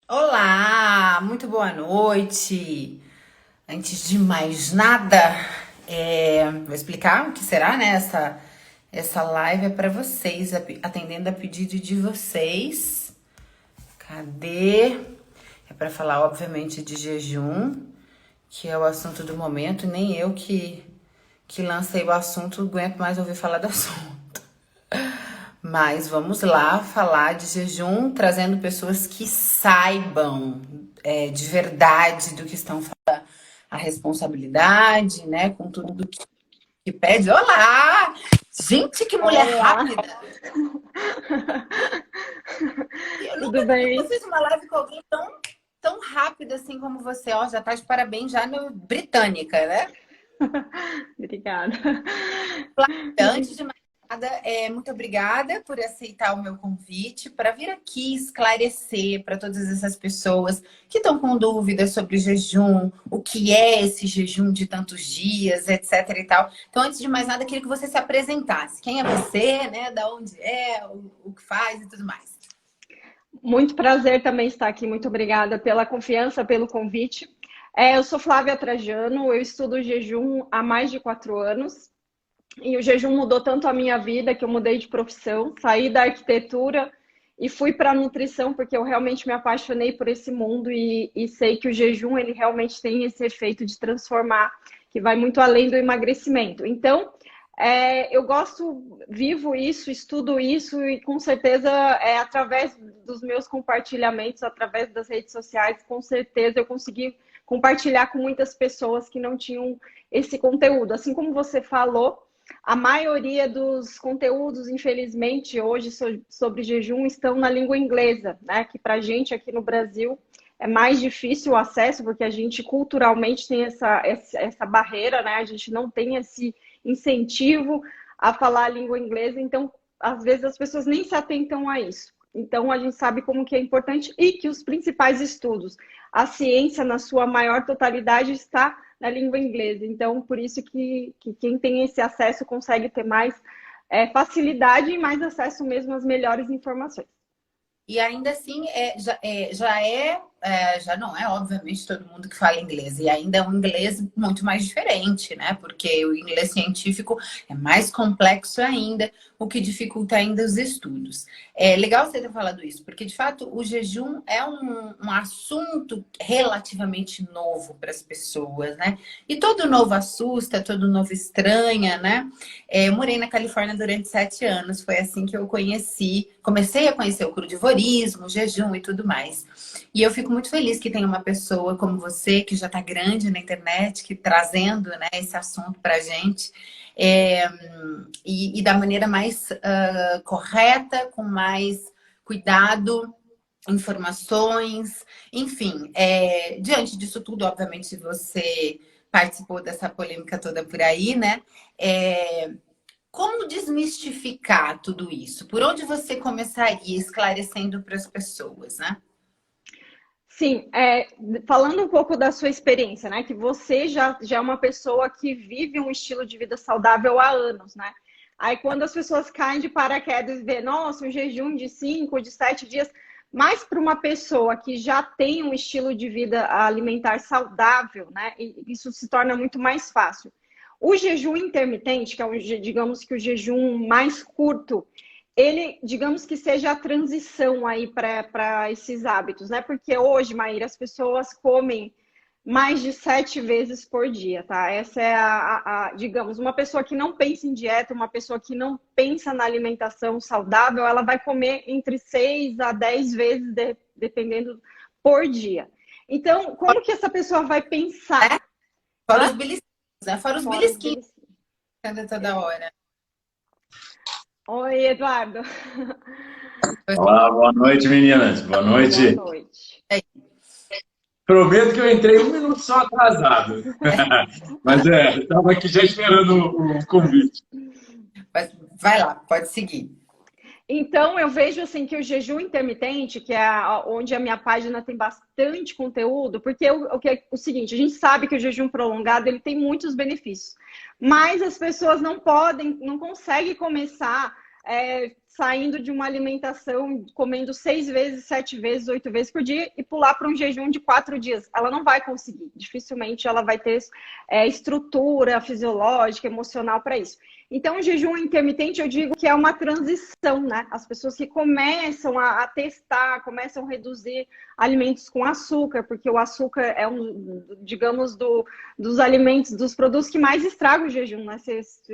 Olá, muito boa noite. Antes de mais nada, vou explicar o que será, né? Essa live é para vocês, atendendo a pedido de vocês. Cadê? É para falar, obviamente, de jejum, que é o assunto do momento. Nem eu que lancei o assunto aguento mais ouvir falar do assunto. Mas vamos lá falar de jejum, trazendo pessoas que saibam de verdade do que estão falando, a responsabilidade, né, com tudo que pede. Olá! Gente, que mulher Olá, rápida! Eu tudo nunca bem? fiz uma live com alguém tão rápida assim como você. Ó, já tá de parabéns já no Britânica, né? Obrigada. Antes de mais nada, muito obrigada por aceitar o meu convite para vir aqui esclarecer para todas essas pessoas que estão com dúvidas sobre jejum, o que é esse jejum de tantos dias, etc e tal. Então, antes de mais nada, queria que você se apresentasse. Quem é você, né? Da onde é, o que faz e tudo mais. Muito prazer também estar aqui. Muito obrigada pela confiança, pelo convite. Eu sou Flávia Trajano, eu estudo jejum há mais de 4 anos. E o jejum mudou tanto a minha vida que eu mudei de profissão, saí da arquitetura e fui para a nutrição porque eu realmente me apaixonei por esse mundo e sei que o jejum ele realmente tem esse efeito de transformar, que vai muito além do emagrecimento. Então, eu gosto, vivo isso, estudo isso e com certeza através dos meus compartilhamentos, através das redes sociais, com certeza eu consegui compartilhar com muitas pessoas que não tinham esse conteúdo. Assim como você falou, a maioria dos conteúdos, infelizmente, hoje sobre jejum estão na língua inglesa, né? Que para a gente aqui no Brasil é mais difícil o acesso, porque a gente culturalmente tem essa barreira, né? A gente não tem esse incentivo a falar a língua inglesa, então às vezes as pessoas nem se atentam a isso. Então a gente sabe como que é importante e que os principais estudos, a ciência na sua maior totalidade está na língua inglesa. Então, por isso que quem tem esse acesso consegue ter mais facilidade e mais acesso mesmo às melhores informações. E ainda assim, já não é, obviamente, todo mundo que fala inglês. E ainda é um inglês muito mais diferente, né? Porque o inglês científico é mais complexo ainda, o que dificulta ainda os estudos. É legal você ter falado isso, porque, de fato, o jejum é um assunto relativamente novo para as pessoas, né? E todo novo assusta, todo novo estranha, né? Eu morei na Califórnia durante 7 anos. Foi assim que eu comecei a conhecer o crudivorismo, o jejum e tudo mais. E eu fico muito feliz que tem uma pessoa como você, que já está grande na internet, que trazendo, né, esse assunto para a gente. É, e da maneira mais correta, com mais cuidado, informações, enfim. Diante disso tudo, obviamente, se você participou dessa polêmica toda por aí, né? É, como desmistificar tudo isso? Por onde você começaria esclarecendo para as pessoas, né? Sim, falando um pouco da sua experiência, né? Que você já é uma pessoa que vive um estilo de vida saudável há anos, né? Aí quando as pessoas caem de paraquedas e vê, nossa, um jejum de 5, de 7 dias, mas para uma pessoa que já tem um estilo de vida alimentar saudável, né? Isso se torna muito mais fácil. O jejum intermitente, que é digamos que o jejum mais curto, ele, digamos que seja a transição aí para esses hábitos, né? Porque hoje, Maíra, as pessoas comem mais de 7 vezes por dia, tá? Essa é digamos, uma pessoa que não pensa em dieta, uma pessoa que não pensa na alimentação saudável, ela vai comer entre 6 a 10 vezes, dependendo, por dia. Então, como que essa pessoa vai pensar? Né? Fora os Hã? beliscões, né? Fora os Fora os belisquinhos beliscões. que anda toda hora. Oi, Eduardo. Olá, boa noite, meninas. Boa Boa noite. noite. Prometo que eu entrei um minuto só atrasado. Mas estava aqui já esperando o convite. Mas vai lá, pode seguir. Então, eu vejo assim que o jejum intermitente, que é onde a minha página tem bastante conteúdo, porque o que é o seguinte, a gente sabe que o jejum prolongado ele tem muitos benefícios, mas as pessoas não podem, não conseguem começar saindo de uma alimentação, comendo 6 vezes, 7 vezes, 8 vezes por dia e pular para um jejum de 4 dias. Ela não vai conseguir. Dificilmente ela vai ter estrutura fisiológica, emocional para isso. Então, o jejum intermitente, eu digo que é uma transição, né? As pessoas que começam a testar, começam a reduzir alimentos com açúcar, porque o açúcar é digamos, dos alimentos, dos produtos que mais estragam o jejum, né?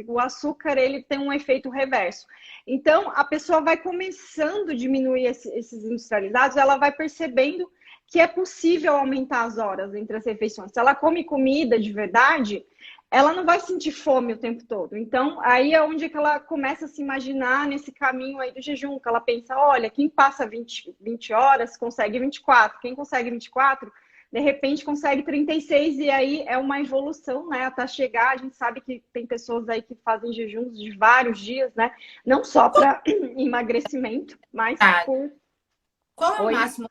O açúcar, ele tem um efeito reverso. Então, a pessoa vai começando a diminuir esses industrializados, ela vai percebendo que é possível aumentar as horas entre as refeições. Se ela come comida de verdade, ela não vai sentir fome o tempo todo. Então, aí é onde que ela começa a se imaginar nesse caminho aí do jejum, que ela pensa, olha, quem passa 20 horas consegue 24, quem consegue 24, de repente consegue 36, e aí é uma evolução, né, até chegar, a gente sabe que tem pessoas aí que fazem jejuns de vários dias, né, não só para emagrecimento, mas por... Qual é o máximo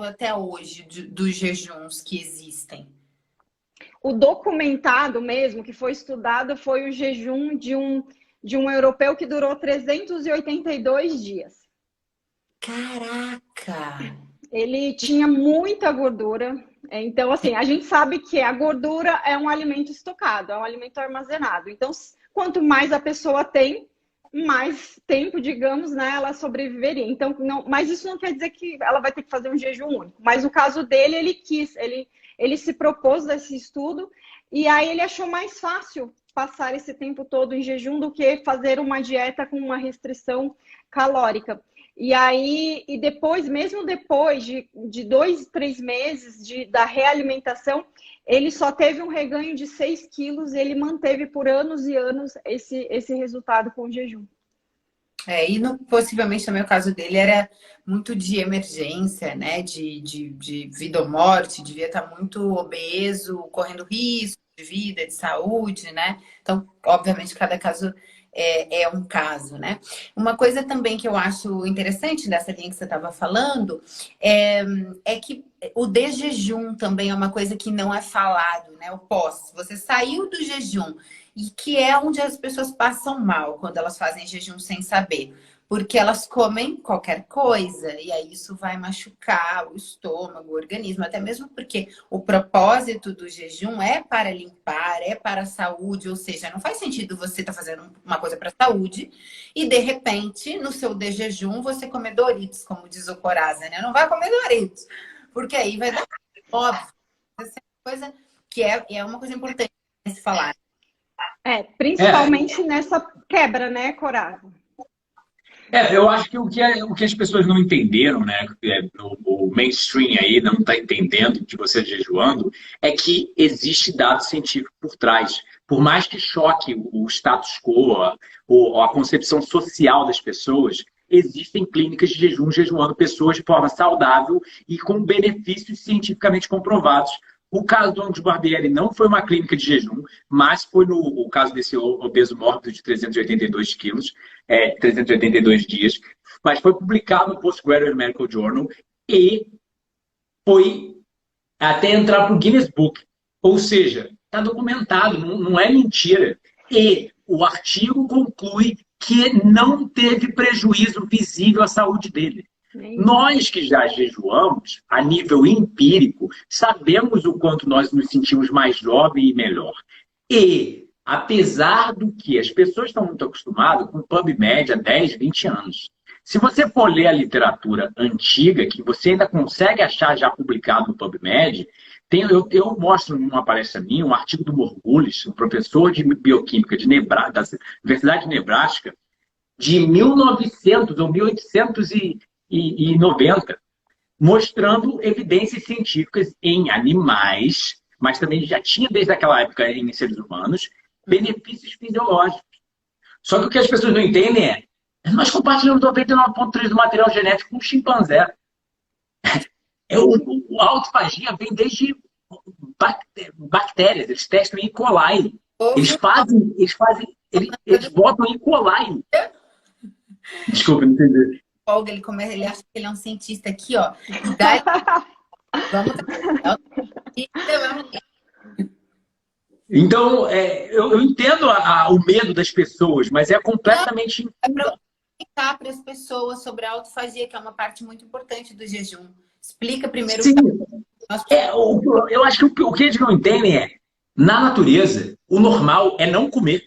até hoje dos jejuns que existem? O documentado mesmo, que foi estudado, foi o jejum de um europeu que durou 382 dias. Caraca! Ele tinha muita gordura. Então, assim, a gente sabe que a gordura é um alimento estocado, é um alimento armazenado. Então, quanto mais a pessoa tem, mais tempo, digamos, né, ela sobreviveria. Então, não, mas isso não quer dizer que ela vai ter que fazer um jejum único. Mas no caso dele, ele se propôs nesse estudo e aí ele achou mais fácil passar esse tempo todo em jejum do que fazer uma dieta com uma restrição calórica. E aí, depois, mesmo depois de 2, 3 meses da realimentação, ele só teve um reganho de 6 quilos e ele manteve por anos e anos esse resultado com o jejum. E possivelmente também o caso dele era muito de emergência, né? De vida ou morte, devia estar muito obeso, correndo risco de vida, de saúde, né? Então, obviamente, cada caso é um caso, né? Uma coisa também que eu acho interessante dessa linha que você estava falando é que o de jejum também é uma coisa que não é falado, né? O pós. Você saiu do jejum e que é onde as pessoas passam mal quando elas fazem jejum sem saber. Porque elas comem qualquer coisa e aí isso vai machucar o estômago, o organismo, até mesmo porque o propósito do jejum é para limpar, é para a saúde, ou seja, não faz sentido você estar fazendo uma coisa para a saúde e de repente, no seu de jejum, você comer Doritos, como diz o Coraza, né? Não vai comer Doritos, porque aí vai dar óbvio. Essa é uma coisa que é uma coisa importante de se falar. Principalmente nessa quebra, né, Coraza? Eu acho que o que as pessoas não entenderam, né? O mainstream aí não está entendendo de você jejuando, é que existe dado científico por trás. Por mais que choque o status quo, ou a concepção social das pessoas, existem clínicas de jejum jejuando pessoas de forma saudável e com benefícios cientificamente comprovados. O caso do Angus Barbieri não foi uma clínica de jejum, mas foi o caso desse obeso mórbido de 382 quilos, 382 dias, mas foi publicado no Postgraduate Medical Journal e foi até entrar para o Guinness Book. Ou seja, está documentado, não é mentira. E o artigo conclui que não teve prejuízo visível à saúde dele. Nós que já jejuamos, a nível empírico, sabemos o quanto nós nos sentimos mais jovens e melhor. E, apesar do que as pessoas estão muito acostumadas com PubMed há 10, 20 anos. Se você for ler a literatura antiga, que você ainda consegue achar já publicado no PubMed, eu mostro numa palestra minha um artigo do Morgulis, um professor de bioquímica da Universidade de Nebraska, de 1900 ou 1890, mostrando evidências científicas em animais, mas também já tinha desde aquela época em seres humanos, benefícios fisiológicos. Só que o que as pessoas não entendem nós compartilhamos 99,3% do material genético com o chimpanzé. A autofagia vem desde bactérias, eles testam em E. coli. Eles botam em E. coli. Desculpa, não entendi. Ele acha que ele é um cientista aqui, ó. E daí, vamos. Então, eu entendo o medo das pessoas, mas é completamente... explicar para as pessoas sobre a autofagia, que é uma parte muito importante do jejum. Explica primeiro Sim. nós Eu acho que o que eles não entendem é, na natureza, o normal é não comer.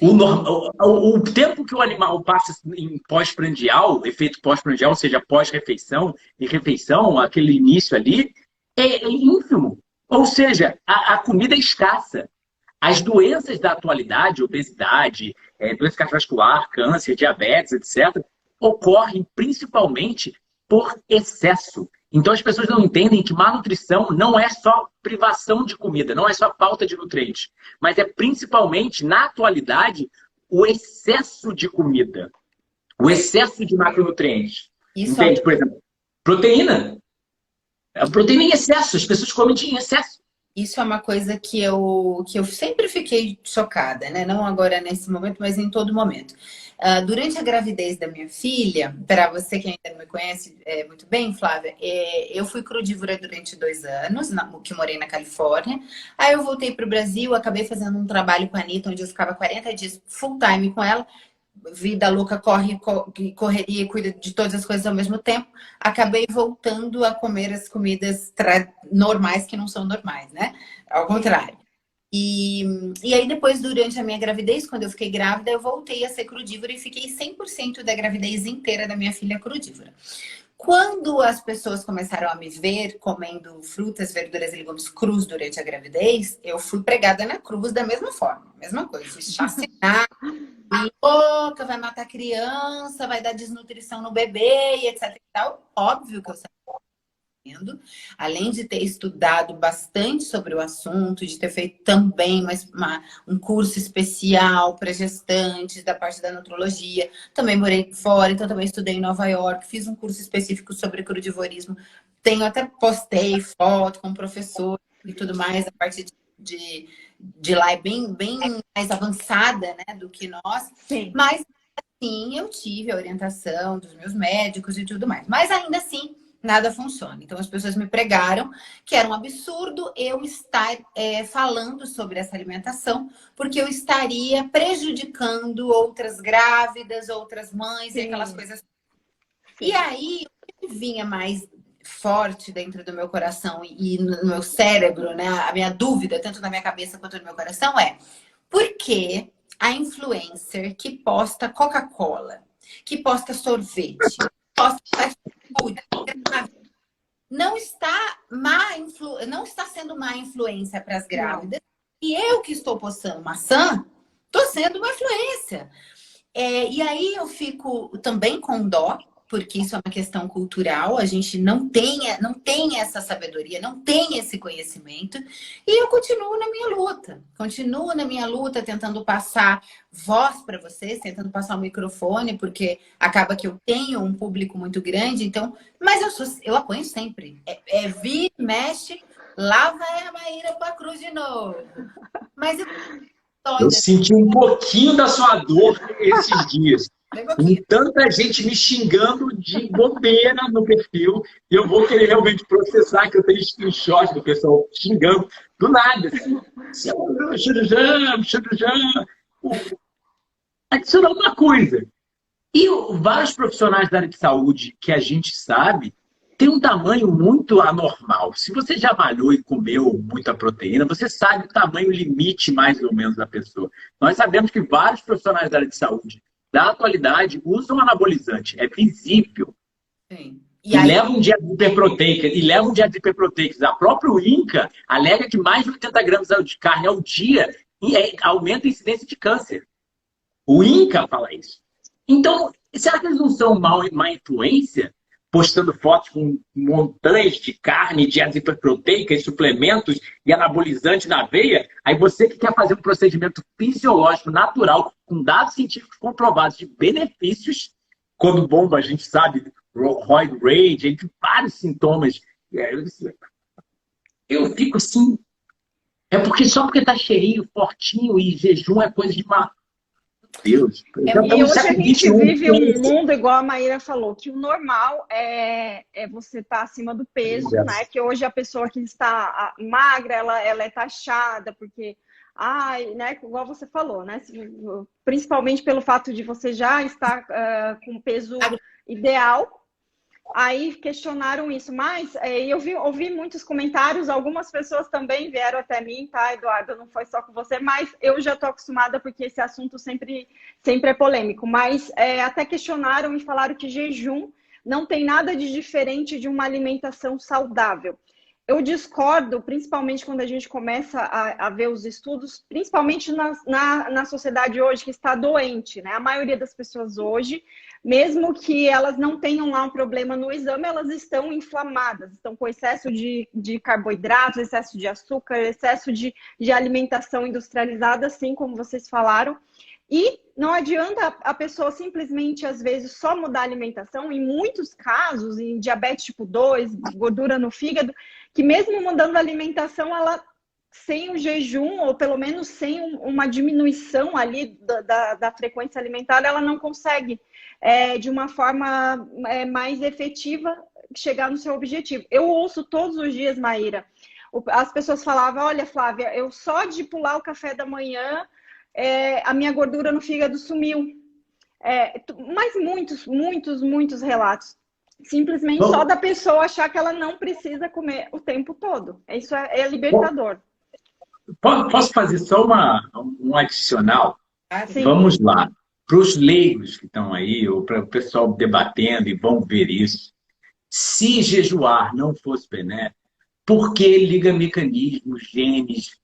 O tempo que o animal passa em pós-prandial, efeito pós-prandial, ou seja, pós-refeição e refeição, aquele início ali, é ínfimo. Ou seja, a comida é escassa. As doenças da atualidade, obesidade, doença cardiovascular, câncer, diabetes, etc., ocorrem principalmente por excesso. Então as pessoas não entendem que má nutrição não é só privação de comida, não é só falta de nutrientes, mas é principalmente, na atualidade, o excesso de comida, o excesso de macronutrientes. Isso Entende? Por exemplo, proteína. A proteína em excesso, as pessoas comem em excesso. Isso é uma coisa que eu sempre fiquei chocada, né? Não agora nesse momento, mas em todo momento. Durante a gravidez da minha filha, para você que ainda não me conhece muito bem, Flávia, eu fui crudívora durante 2 anos, que morei na Califórnia. Aí eu voltei para o Brasil, acabei fazendo um trabalho com a Anitta, onde eu ficava 40 dias full time com ela. Vida louca, correria e cuida de todas as coisas ao mesmo tempo. Acabei voltando a comer as comidas normais que não são normais, né? Ao contrário. E aí depois, durante a minha gravidez, quando eu fiquei grávida, eu voltei a ser crudívora e fiquei 100% da gravidez inteira da minha filha crudívora. Quando as pessoas começaram a me ver comendo frutas, verduras e legumes crus durante a gravidez, eu fui pregada na cruz da mesma forma. Mesma coisa, chacinar, louca, vai matar criança, vai dar desnutrição no bebê e etc e tal. Óbvio que eu sabia. Além de ter estudado bastante sobre o assunto, de ter feito também um curso especial para gestantes da parte da nutrologia, também morei fora, então também estudei em Nova York, fiz um curso específico sobre crudivorismo, até postei foto com o professor e tudo mais, a parte de lá é bem mais avançada, né, do que nós. Sim. Mas sim, eu tive a orientação dos meus médicos e tudo mais. Mas ainda assim, nada funciona. Então as pessoas me pregaram que era um absurdo eu estar falando sobre essa alimentação, porque eu estaria prejudicando outras grávidas, outras mães, sim, e aquelas coisas. Sim. E aí, o que vinha mais forte dentro do meu coração e no meu cérebro, né? A minha dúvida, tanto na minha cabeça quanto no meu coração, é: por que a influencer que posta Coca-Cola, que posta sorvete, que posta fast food, não está sendo má influência para as grávidas, e eu que estou postando maçã, estou sendo uma influência. E aí eu fico também com dó, porque isso é uma questão cultural, a gente não tem essa sabedoria, não tem esse conhecimento, e eu continuo na minha luta, tentando passar voz para vocês, tentando passar o microfone, porque acaba que eu tenho um público muito grande, então, mas eu apanho sempre. Vira, mexe, lá vai a Maíra para a cruz de novo. Mas eu senti um pouquinho da sua dor esses dias. Com tanta gente me xingando de bobeira no perfil, e eu vou querer realmente processar, que eu tenho screenshot do pessoal xingando do nada. Adicionar uma coisa. E vários profissionais da área de saúde que a gente sabe tem um tamanho muito anormal. Se você já malhou e comeu muita proteína, você sabe o tamanho limite mais ou menos da pessoa. Nós sabemos que vários profissionais da área de saúde da atualidade usam anabolizante, é visível. Sim. E levam dieta hiperproteicas. A própria INCA alega que mais de 80 gramas de carne ao dia aumenta a incidência de câncer. O INCA fala isso. Então, será que eles não são má influência? Postando fotos com montanhas de carne, dietas hiperproteicas, suplementos e anabolizantes na veia. Aí você que quer fazer um procedimento fisiológico natural, com dados científicos comprovados de benefícios, quando bomba, a gente sabe, roid rage, entre vários sintomas. Eu fico assim, só porque tá cheinho, fortinho e jejum é coisa de má. Deus. E hoje a gente vive um mundo, igual a Maíra falou, que o normal é você estar acima do peso, né? Que hoje a pessoa que está magra, ela é taxada, porque ai, né, igual você falou, né, principalmente pelo fato de você já estar com peso ideal, aí questionaram isso, mas eu ouvi muitos comentários, algumas pessoas também vieram até mim, tá, Eduardo, não foi só com você, mas eu já estou acostumada porque esse assunto sempre é polêmico, mas até questionaram e falaram que jejum não tem nada de diferente de uma alimentação saudável. Eu discordo, principalmente quando a gente começa a ver os estudos, principalmente na sociedade hoje que está doente, né? A maioria das pessoas hoje, mesmo que elas não tenham lá um problema no exame, elas estão inflamadas, estão com excesso de carboidratos, excesso de açúcar, excesso de alimentação industrializada, assim como vocês falaram. E não adianta a pessoa simplesmente, às vezes, só mudar a alimentação. Em muitos casos, em diabetes tipo 2, gordura no fígado, que mesmo mudando a alimentação, ela, sem o jejum, ou pelo menos sem uma diminuição ali da frequência alimentar, ela não consegue, de uma forma mais efetiva, chegar no seu objetivo. Eu ouço todos os dias, Maíra, as pessoas falavam, olha, Flávia, eu só de pular o café da manhã, a minha gordura no fígado sumiu. Mas muitos relatos. Simplesmente só da pessoa achar que ela não precisa comer o tempo todo. Isso é libertador. Posso fazer só um adicional? Sim. Vamos lá. Para os leigos que estão aí, ou para o pessoal debatendo e vão ver isso, se jejuar não fosse benéfico, por que liga mecanismos, genes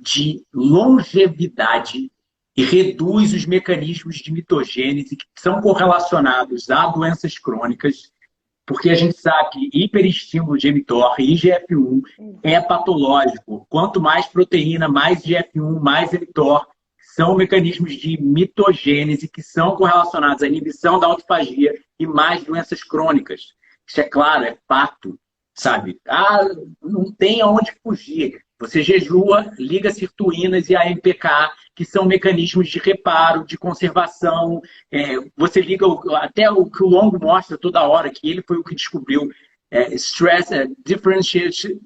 de longevidade e reduz os mecanismos de mitogênese que são correlacionados a doenças crônicas, porque a gente sabe que hiperestímulo de mTOR e IGF-1 é patológico. Quanto mais proteína, mais IGF-1, mais mTOR, são mecanismos de mitogênese que são correlacionados à inibição da autofagia e mais doenças crônicas. Isso é claro, é fato, sabe? Não tem aonde fugir. Você jejua, liga sirtuínas e AMPK, que são mecanismos de reparo, de conservação. Você liga até o que o Longo mostra toda hora, que ele foi o que descobriu. Differentiate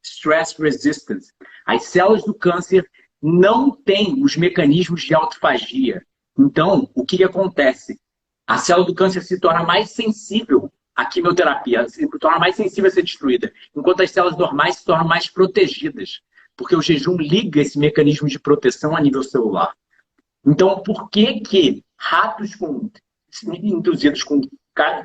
stress resistance. As células do câncer não têm os mecanismos de autofagia. Então, o que acontece? A célula do câncer se torna mais sensível à quimioterapia, se torna mais sensível a ser destruída, enquanto as células normais se tornam mais protegidas, porque o jejum liga esse mecanismo de proteção a nível celular. Então, por que ratos induzidos com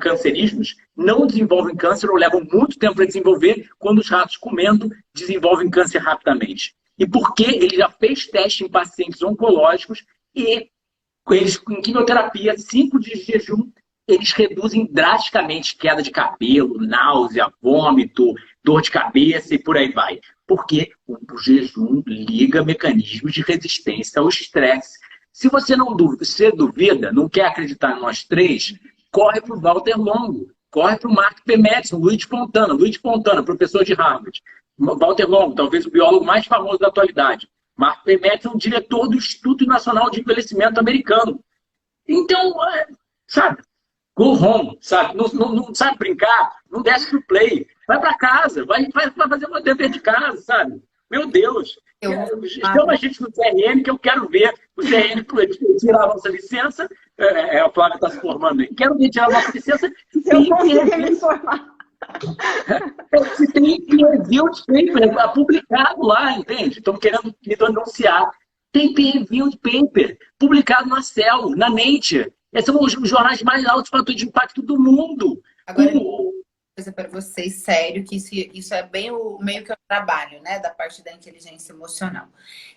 cancerígenos não desenvolvem câncer ou levam muito tempo para desenvolver, quando os ratos comendo desenvolvem câncer rapidamente? E por que ele já fez teste em pacientes oncológicos e eles, com quimioterapia, 5 dias de jejum, eles reduzem drasticamente queda de cabelo, náusea, vômito, dor de cabeça e por aí vai. Porque o jejum liga mecanismos de resistência ao estresse. Se você duvida, não quer acreditar em nós três, corre para o Walter Longo, corre para o Mark P. Madison, Luiz Fontana, professor de Harvard. Walter Longo, talvez o biólogo mais famoso da atualidade. Mark P. Madison, diretor do Instituto Nacional de Envelhecimento americano. Então, sabe, go home, sabe? Não sabe brincar, não desce pro play. Vai para casa, vai fazer o dever de casa, sabe? Meu Deus. Chama a gente no CRM que eu quero ver o CRM tirar a nossa licença. A Flávia está se formando aí. Quero ver tirar a nossa licença. Eu consigo me formar. Se tem peer-reviewed paper publicado lá, entende? Estão querendo me anunciar. Tem peer-reviewed paper publicado na Cell, na Nature. Esses são os jornais mais altos fator de impacto do mundo. Agora, coisa para vocês, sério, que isso é bem o meio que eu trabalho, né? Da parte da inteligência emocional.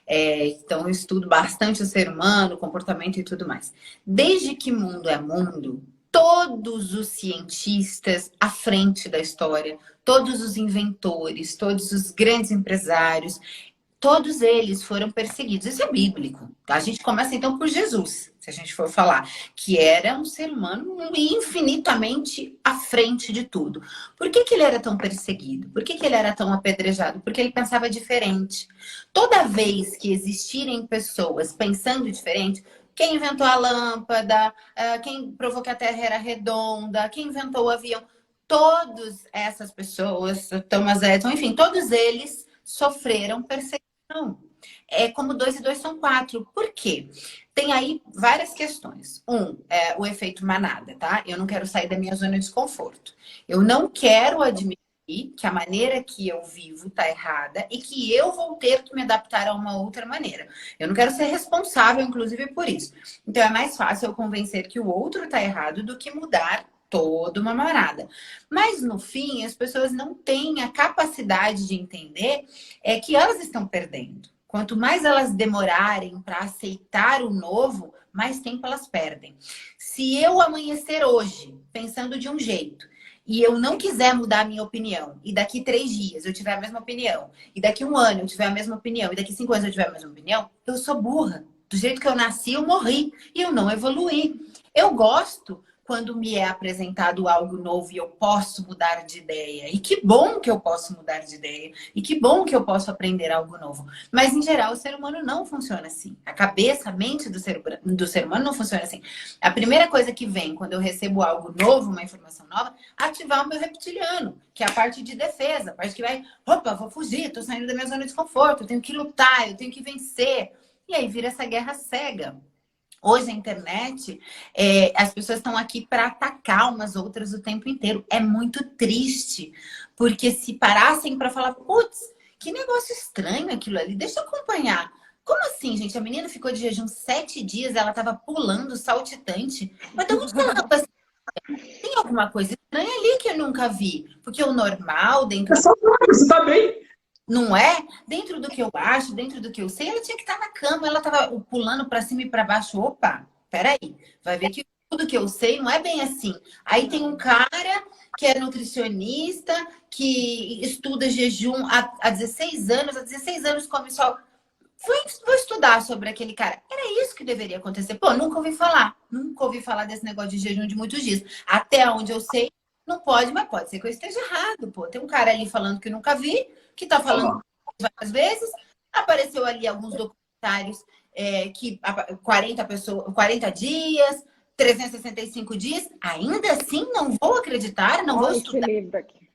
Então, eu estudo bastante o ser humano, o comportamento e tudo mais. Desde que mundo é mundo, todos os cientistas à frente da história, todos os inventores, todos os grandes empresários, todos eles foram perseguidos. Isso é bíblico. Tá? A gente começa então por Jesus, se a gente for falar, que era um ser humano infinitamente à frente de tudo. Por que ele era tão perseguido? Por que ele era tão apedrejado? Porque ele pensava diferente. Toda vez que existirem pessoas pensando diferente, quem inventou a lâmpada, quem provou que a Terra era redonda, quem inventou o avião, todas essas pessoas, Thomas Edison, enfim, todos eles sofreram perseguição. é como 2 e 2 são 4. Por quê? Tem aí várias questões. O efeito manada, tá? Eu não quero sair da minha zona de desconforto. Eu não quero admitir que a maneira que eu vivo está errada e que eu vou ter que me adaptar a uma outra maneira. Eu não quero ser responsável, inclusive, por isso. Então, é mais fácil eu convencer que o outro está errado do que mudar toda uma marada. Mas, no fim, as pessoas não têm a capacidade de entender que elas estão perdendo. Quanto mais elas demorarem para aceitar o novo, mais tempo elas perdem. Se eu amanhecer hoje pensando de um jeito e eu não quiser mudar a minha opinião, e daqui 3 dias eu tiver a mesma opinião, e daqui 1 ano eu tiver a mesma opinião, e daqui 5 anos eu tiver a mesma opinião, eu sou burra. Do jeito que eu nasci, eu morri. E eu não evoluí. Eu gosto quando me é apresentado algo novo e eu posso mudar de ideia. E que bom que eu posso mudar de ideia. E que bom que eu posso aprender algo novo. Mas, em geral, o ser humano não funciona assim. A cabeça, a mente do ser humano não funciona assim. A primeira coisa que vem quando eu recebo algo novo, uma informação nova, ativar o meu reptiliano, que é a parte de defesa. A parte que vai, opa, vou fugir, tô saindo da minha zona de desconforto, eu tenho que lutar, eu tenho que vencer. E aí vira essa guerra cega. Hoje a internet, as pessoas estão aqui para atacar umas outras o tempo inteiro. É muito triste, porque se parassem para falar, putz, que negócio estranho aquilo ali, deixa eu acompanhar. Como assim, gente? A menina ficou de jejum 7 dias, ela estava pulando saltitante. Mas de onde que ela tava? Tem alguma coisa estranha ali que eu nunca vi. Porque o normal, dentro... Você tá bem? Não é? Dentro do que eu acho, dentro do que eu sei, ela tinha que estar na cama, ela estava pulando para cima e para baixo. Opa, peraí, vai ver que tudo que eu sei não é bem assim. Aí tem um cara que é nutricionista, que estuda jejum há 16 anos, há 16 anos come só. Vou estudar sobre aquele cara. Era isso que deveria acontecer. Pô, nunca ouvi falar desse negócio de jejum de muitos dias. Até onde eu sei, não pode, mas pode ser que eu esteja errado, pô. Tem um cara ali falando que nunca vi, que tá falando várias vezes. Apareceu ali alguns documentários que 40 dias, 365 dias. Ainda assim, não vou acreditar, não vou estudar. Esse livro aqui.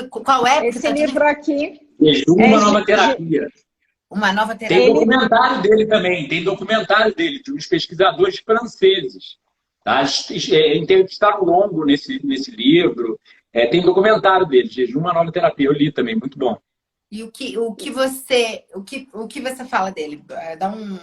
Qual é? Esse livro aqui... Jejum, uma nova terapia. Uma nova terapia. Tem documentário dele também. Tem documentário dele, de uns pesquisadores franceses. Tá? Entrevistaram longo nesse livro. Tem documentário dele, Jejum, uma nova terapia. Eu li também, muito bom. E o que você fala dele? Dá um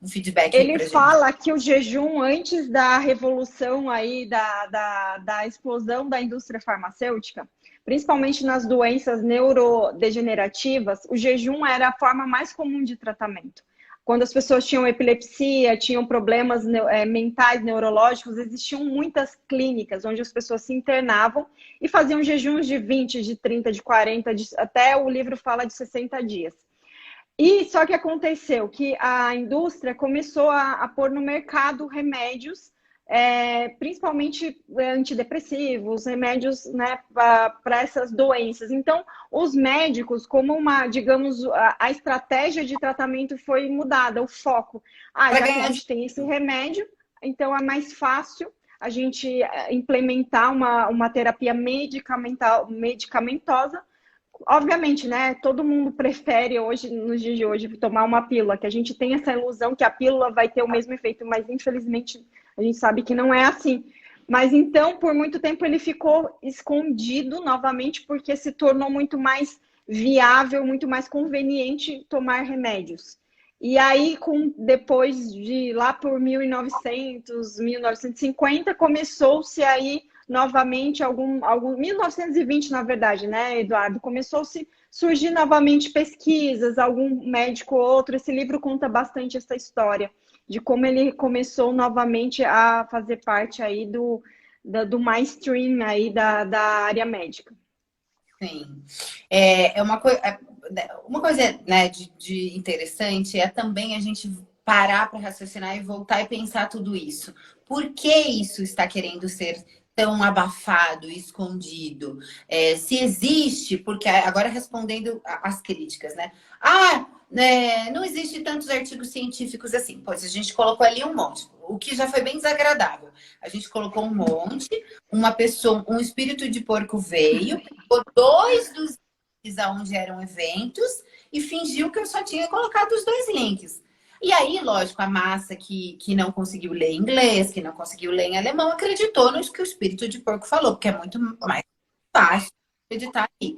feedback aí Ele fala que o jejum, antes da revolução aí, da explosão da indústria farmacêutica, principalmente nas doenças neurodegenerativas, o jejum era a forma mais comum de tratamento. Quando as pessoas tinham epilepsia, tinham problemas mentais, neurológicos, existiam muitas clínicas onde as pessoas se internavam e faziam jejuns de 20, de 30, de 40, até o livro fala de 60 dias. E só que aconteceu que a indústria começou a pôr no mercado remédios, principalmente antidepressivos, remédios, né, para essas doenças. Então, os médicos, como digamos, a estratégia de tratamento foi mudada, o foco. Já que a gente tem esse remédio, então é mais fácil a gente implementar uma terapia medicamentosa. Obviamente, né? Todo mundo prefere hoje, nos dias de hoje, tomar uma pílula, que a gente tem essa ilusão que a pílula vai ter o mesmo efeito, mas infelizmente a gente sabe que não é assim. Mas então, por muito tempo, ele ficou escondido novamente, porque se tornou muito mais viável, muito mais conveniente tomar remédios. E aí, depois de lá por 1900, 1950, começou-se aí novamente 1920, na verdade, né, Eduardo? Começou-se surgir novamente pesquisas, algum médico ou outro. Esse livro conta bastante essa história de como ele começou novamente a fazer parte aí do mainstream aí da área médica. Sim. Uma coisa, né, de interessante é também a gente parar para raciocinar e voltar e pensar tudo isso. Por que isso está querendo ser tão abafado, escondido? Se existe, porque agora respondendo às críticas, né? Não existe tantos artigos científicos assim. Pois a gente colocou ali um monte, o que já foi bem desagradável. A gente colocou um monte, uma pessoa, um espírito de porco veio, pegou 2 dos aonde eram eventos e fingiu que eu só tinha colocado os 2 links. E aí, lógico, a massa que não conseguiu ler em inglês, que não conseguiu ler em alemão, acreditou no que o espírito de porco falou, porque é muito mais fácil acreditar aí.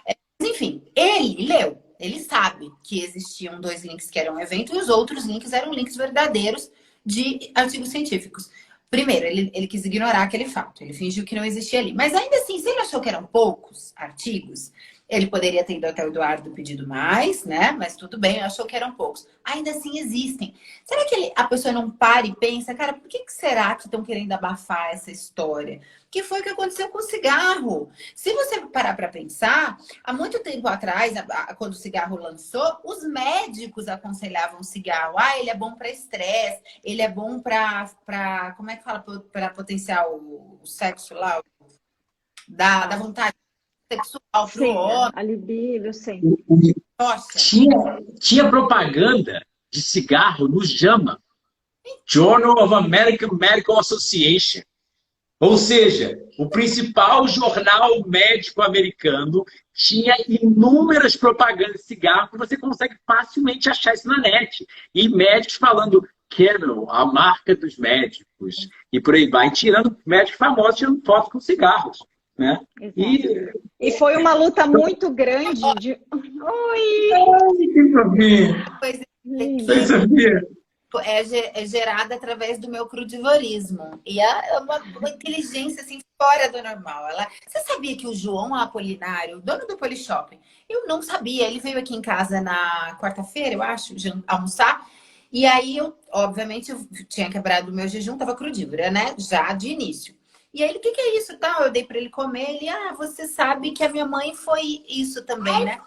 Mas, enfim, ele leu. Ele sabe que existiam 2 links que eram evento e os outros links eram links verdadeiros de artigos científicos. Primeiro, ele quis ignorar aquele fato. Ele fingiu que não existia ali. Mas ainda assim, se ele achou que eram poucos artigos, ele poderia ter ido até o Eduardo pedido mais, né? Mas tudo bem, achou que eram poucos. Ainda assim existem. Será que a pessoa não para e pensa, cara, por que será que estão querendo abafar essa história? Que foi o que aconteceu com o cigarro. Se você parar para pensar, há muito tempo atrás, quando o cigarro lançou, os médicos aconselhavam o cigarro. Ah, ele é bom para estresse, ele é bom para como é que fala? Para potenciar o sexo lá, da vontade sexual para o homem. A libido, sim. Tinha propaganda de cigarro no JAMA, Journal of American Medical Association. Ou seja, o principal jornal médico americano tinha inúmeras propagandas de cigarro que você consegue facilmente achar isso na net. E médicos falando Camel, a marca dos médicos. E por aí vai, tirando médicos famosos, tirando foto com cigarros. Né? E foi uma luta muito grande de... Oi! É gerada através do meu crudivorismo. E é uma inteligência assim, fora do normal. Você sabia que o João Apolinário, dono do Polishop, eu não sabia. Ele veio aqui em casa na quarta-feira, eu acho, almoçar. E aí, obviamente, eu tinha quebrado o meu jejum, tava crudívora, né? Já de início. E aí ele, o que é isso? Tal? Eu dei para ele comer. Ele, você sabe que a minha mãe foi isso também, né?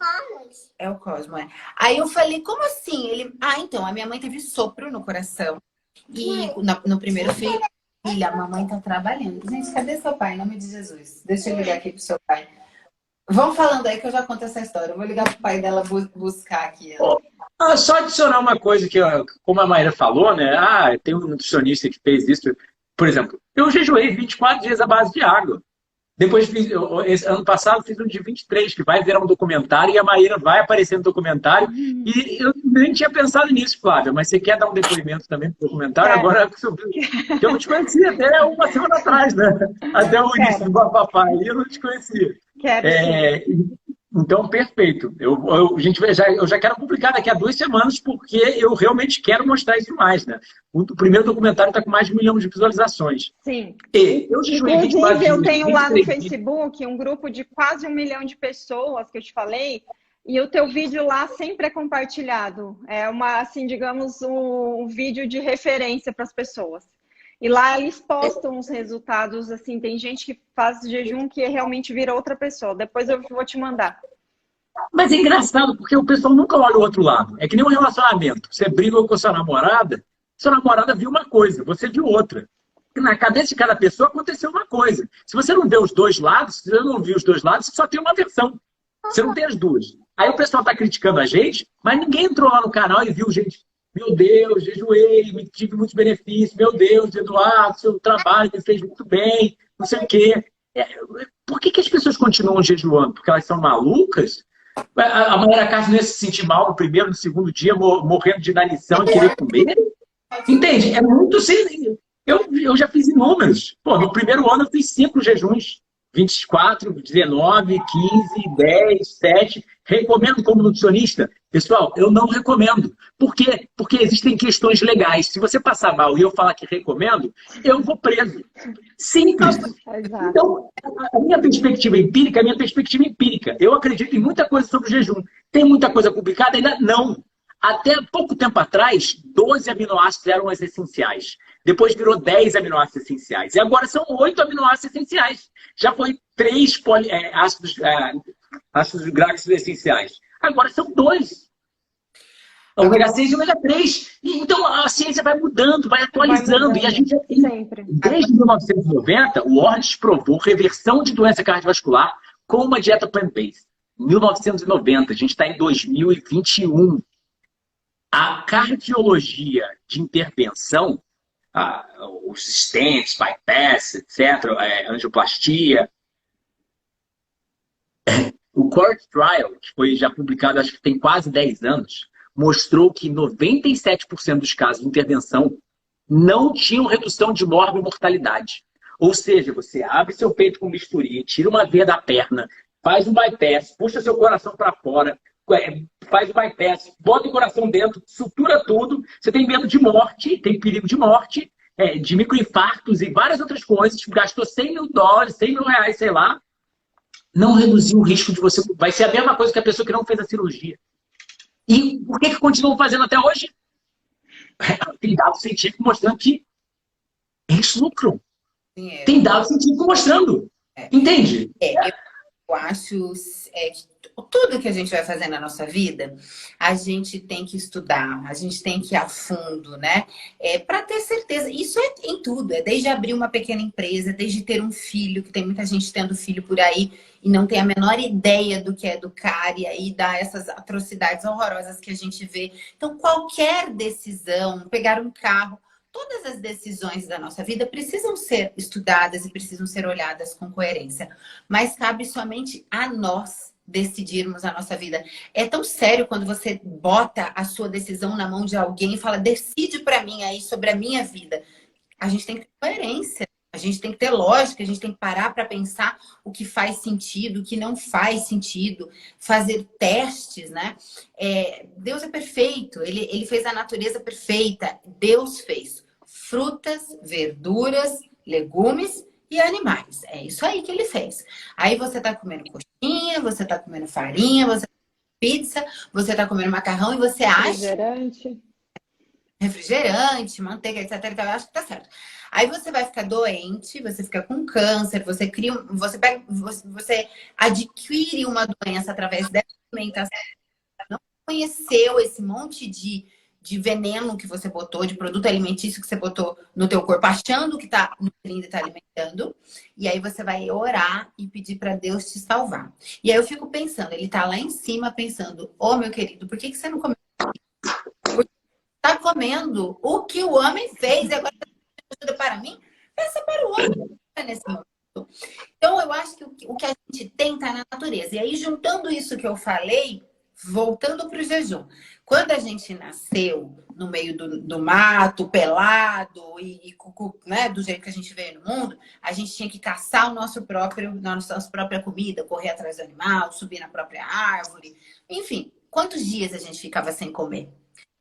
É o Cosmo, é. Aí eu falei, como assim? Ele, então, a minha mãe teve sopro no coração. E no primeiro filho, a mamãe tá trabalhando. Gente, cadê seu pai? Em nome de Jesus. Deixa eu ligar aqui pro seu pai. Vão falando aí que eu já conto essa história. Eu vou ligar pro pai dela buscar aqui. Só adicionar uma coisa que, como a Maíra falou, né? Tem um nutricionista que fez isso. Por exemplo, eu jejuei 24 dias à base de água. Depois, ano passado, fiz um de 23, que vai virar um documentário, e a Maíra vai aparecer no documentário. E eu nem tinha pensado nisso, Flávia, mas você quer dar um depoimento também pro documentário? Agora, que eu não te conhecia até uma semana atrás, né? Até o início do Papai, eu não te conhecia. Então, perfeito. Eu já quero publicar daqui a 2 semanas, porque eu realmente quero mostrar isso mais, né? O primeiro documentário está com mais de 1 milhão de visualizações. Sim. Inclusive, eu tenho lá no Facebook um grupo de quase 1 milhão de pessoas, que eu te falei, e o teu vídeo lá sempre é compartilhado. É assim, digamos, um vídeo de referência para as pessoas. E lá eles postam os resultados, assim, tem gente que faz jejum que realmente vira outra pessoa. Depois eu vou te mandar. Mas é engraçado, porque o pessoal nunca olha o outro lado. É que nem um relacionamento. Você briga com a sua namorada viu uma coisa, você viu outra. E na cabeça de cada pessoa aconteceu uma coisa. Se você não vê os 2 lados, se você não viu os 2 lados, você só tem uma versão. Você não tem as 2. Aí o pessoal está criticando a gente, mas ninguém entrou lá no canal e viu, gente... Meu Deus, jejuei, tive muitos benefícios. Meu Deus, Eduardo, seu trabalho me fez muito bem, não sei o quê. Por que as pessoas continuam jejuando? Porque elas são malucas? A Maíra Castro não ia se sentir mal no primeiro, no segundo dia, morrendo de inanição e querer comer? Entende? É muito sem... Eu já fiz inúmeros. No primeiro ano eu fiz 5 jejuns. 24, 19, 15, 10, 7. Recomendo como nutricionista? Pessoal, eu não recomendo. Por quê? Porque existem questões legais. Se você passar mal e eu falar que recomendo, eu vou preso. Simples. Então, a minha perspectiva empírica é a minha perspectiva empírica. Eu acredito em muita coisa sobre o jejum. Tem muita coisa publicada? Ainda não. Até pouco tempo atrás, 12 aminoácidos eram os essenciais. Depois virou 10 aminoácidos essenciais. E agora são 8 aminoácidos essenciais. Já foi 3 ácidos graxos essenciais. Agora são 2. Ômega 6 e ômega 3. Então a ciência vai mudando, vai atualizando. E a gente já tem, desde 1990, o Ornish provou reversão de doença cardiovascular com uma dieta plant-based. 1990, a gente está em 2021. A cardiologia de intervenção, os stents, bypass, etc., angioplastia, O Court Trial, que foi já publicado, acho que tem quase 10 anos, mostrou que 97% dos casos de intervenção não tinham redução de morte e mortalidade. Ou seja, você abre seu peito com bisturi, tira uma veia da perna, faz um bypass, puxa seu coração para fora, faz o bypass, bota o coração dentro, sutura tudo, você tem medo de morte, tem perigo de morte, de microinfartos e várias outras coisas, gastou $100 mil, $100 mil, sei lá, não reduziu o risco de você... Vai ser a mesma coisa que a pessoa que não fez a cirurgia. E por que continuam fazendo até hoje? Tem dados científicos mostrando que eles lucram. Tem dados científicos mostrando. Entende? Eu acho que tudo que a gente vai fazer na nossa vida, a gente tem que estudar, a gente tem que ir a fundo, né? Para ter certeza. Isso é em tudo. É desde abrir uma pequena empresa, desde ter um filho, que tem muita gente tendo filho por aí e não tem a menor ideia do que é educar e aí dá essas atrocidades horrorosas que a gente vê. Então, qualquer decisão, pegar um carro, todas as decisões da nossa vida precisam ser estudadas e precisam ser olhadas com coerência. Mas cabe somente a nós decidirmos a nossa vida. É tão sério quando você bota a sua decisão na mão de alguém e fala, decide para mim aí sobre a minha vida. A gente tem que ter coerência, a gente tem que ter lógica, a gente tem que parar para pensar o que faz sentido, o que não faz sentido, fazer testes, né? Deus é perfeito, ele fez a natureza perfeita, Deus fez frutas, verduras, legumes e animais. É isso aí que ele fez. Aí você tá comendo coxinha, você tá comendo farinha, você tá comendo pizza, você tá comendo macarrão e você acha... Refrigerante, manteiga, etc. Então, eu acho que tá certo. Aí você vai ficar doente, você fica com câncer, você adquire uma doença através dessa alimentação. Não conheceu esse monte de veneno que você botou, de produto alimentício que você botou no teu corpo, achando que tá nutrindo e tá alimentando. E aí você vai orar e pedir para Deus te salvar. E aí eu fico pensando, ele tá lá em cima pensando, meu querido, por que você não comeu? Está comendo o que o homem fez e agora ajuda para mim? Peça para o homem nesse momento. Então, eu acho que o que a gente tem está na natureza. E aí, juntando isso que eu falei, voltando para o jejum. Quando a gente nasceu no meio do mato, pelado né, do jeito que a gente veio no mundo, a gente tinha que caçar nossa própria comida, correr atrás do animal, subir na própria árvore. Enfim, quantos dias a gente ficava sem comer?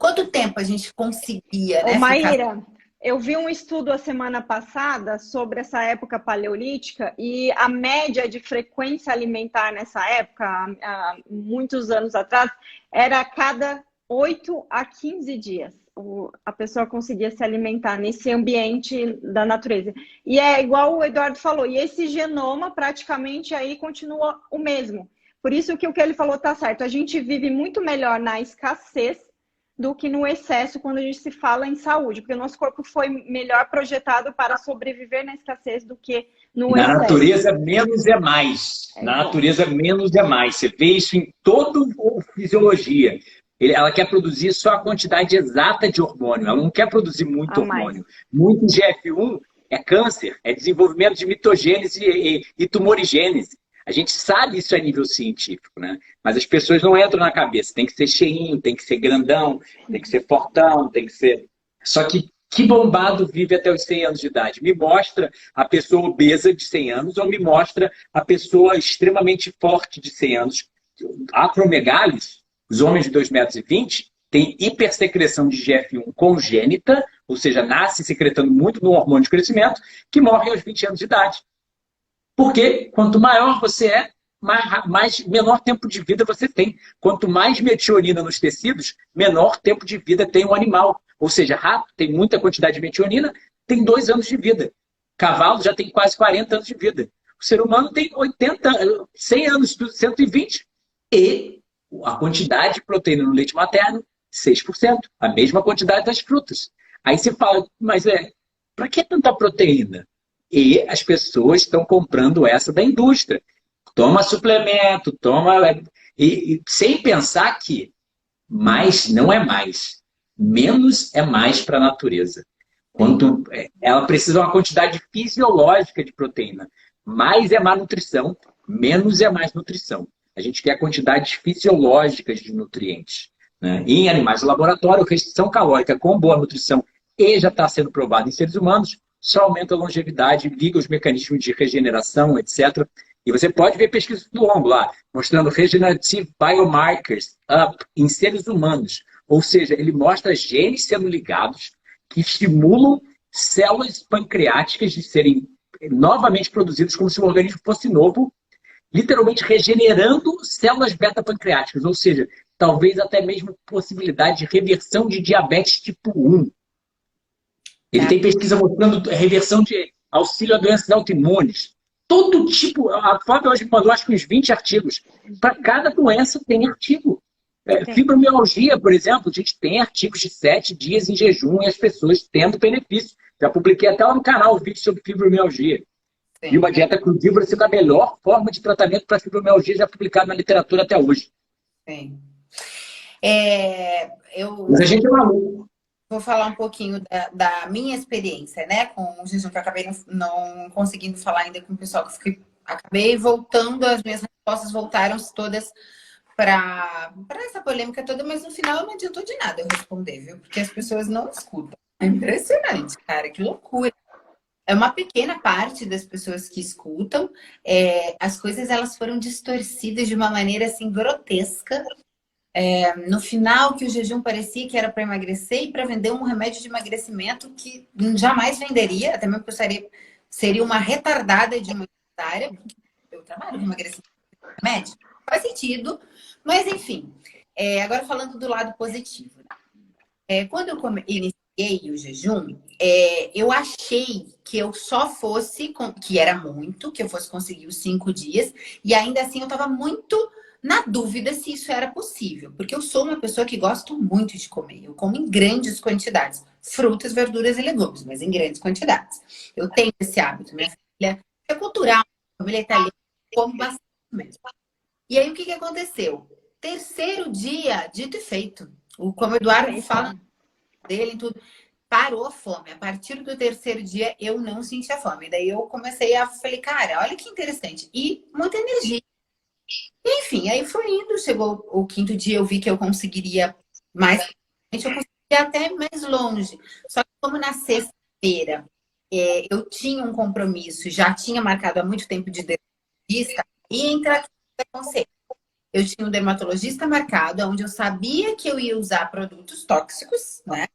Quanto tempo a gente conseguia, né? Maíra, eu vi um estudo a semana passada sobre essa época paleolítica e a média de frequência alimentar nessa época, há muitos anos atrás, era a cada 8 a 15 dias. A pessoa conseguia se alimentar nesse ambiente da natureza. E é igual o Eduardo falou, e esse genoma praticamente aí continua o mesmo. Por isso que o que ele falou está certo. A gente vive muito melhor na escassez do que no excesso quando a gente se fala em saúde, porque o nosso corpo foi melhor projetado para sobreviver na escassez do que no excesso. Na natureza, menos é mais. Na natureza, menos é mais. Você vê isso em toda a fisiologia. Ela quer produzir só a quantidade exata de hormônio. Ela não quer produzir muito hormônio. Muito GF1 é câncer, é desenvolvimento de mitogênese e tumorigênese. A gente sabe isso a nível científico, né? Mas as pessoas não entram na cabeça. Tem que ser cheinho, tem que ser grandão, tem que ser fortão, tem que ser... Só que bombado vive até os 100 anos de idade? Me mostra a pessoa obesa de 100 anos ou me mostra a pessoa extremamente forte de 100 anos? Acromegalis, os homens de 2,20 m, têm hipersecreção de GF1 congênita, ou seja, nasce secretando muito no hormônio de crescimento, que morre aos 20 anos de idade. Porque quanto maior você é, menor tempo de vida você tem. Quanto mais metionina nos tecidos, menor tempo de vida tem o animal. Ou seja, rato tem muita quantidade de metionina, tem 2 anos de vida. Cavalo já tem quase 40 anos de vida. O ser humano tem 100 anos, 120. E a quantidade de proteína no leite materno, 6%. A mesma quantidade das frutas. Aí você fala, mas para que tanta proteína? E as pessoas estão comprando essa da indústria. Toma suplemento, e sem pensar que mais não é mais. Menos é mais para a natureza. Ela precisa de uma quantidade fisiológica de proteína. Mais é má nutrição, menos é mais nutrição. A gente quer quantidades fisiológicas de nutrientes, né? E em animais de laboratório, restrição calórica com boa nutrição e já está sendo provado em seres humanos, só aumenta a longevidade, liga os mecanismos de regeneração, etc. E você pode ver pesquisas do longo lá, mostrando regenerative biomarkers up em seres humanos. Ou seja, ele mostra genes sendo ligados que estimulam células pancreáticas de serem novamente produzidas como se o organismo fosse novo, literalmente regenerando células beta-pancreáticas. Ou seja, talvez até mesmo possibilidade de reversão de diabetes tipo 1. Ele tem pesquisa mostrando reversão de auxílio a doenças autoimunes. Todo tipo, a Flávia hoje mandou acho que uns 20 artigos. Para cada doença tem artigo. Fibromialgia, por exemplo, a gente tem artigos de 7 dias em jejum e as pessoas tendo benefício. Já publiquei até lá no canal um vídeo sobre fibromialgia. Sim. E uma dieta crudívora sendo a melhor forma de tratamento para fibromialgia já publicada na literatura até hoje. Sim. Mas a gente é maluco. Vou falar um pouquinho da minha experiência, né, com o jejum, que eu acabei não conseguindo falar ainda com o pessoal, que acabei voltando, as minhas respostas voltaram todas para essa polêmica toda, mas no final não adiantou de nada eu responder, viu? Porque as pessoas não escutam. É impressionante, cara, que loucura. É uma pequena parte das pessoas que escutam. As coisas elas foram distorcidas de uma maneira assim grotesca. No final, que o jejum parecia que era para emagrecer e para vender um remédio de emagrecimento que jamais venderia, até mesmo porque eu seria uma retardada de uma área, porque eu trabalho com emagrecimento de remédio. Faz sentido, mas enfim. Agora falando do lado positivo. Quando eu iniciei o jejum, eu achei que eu só fosse, que era muito, que eu fosse conseguir os 5 dias, e ainda assim eu estava muito na dúvida se isso era possível, porque eu sou uma pessoa que gosto muito de comer, eu como em grandes quantidades, frutas, verduras e legumes, mas em grandes quantidades. Eu tenho esse hábito, minha família é cultural, minha família é italiana, eu como bastante mesmo. E aí o que aconteceu? Terceiro dia, dito e feito. Como o Eduardo fala dele e tudo, parou a fome. A partir do terceiro dia, eu não senti a fome. Daí eu comecei a falar, cara, olha que interessante. E muita energia. Enfim, aí foi indo. Chegou o quinto dia, eu vi que eu conseguiria mais. Eu conseguiria até mais longe. Só que como na sexta-feira eu tinha um compromisso, já tinha marcado há muito tempo de dermatologista, e entra aqui no preconceito. Eu tinha um dermatologista marcado, onde eu sabia que eu ia usar produtos tóxicos, né?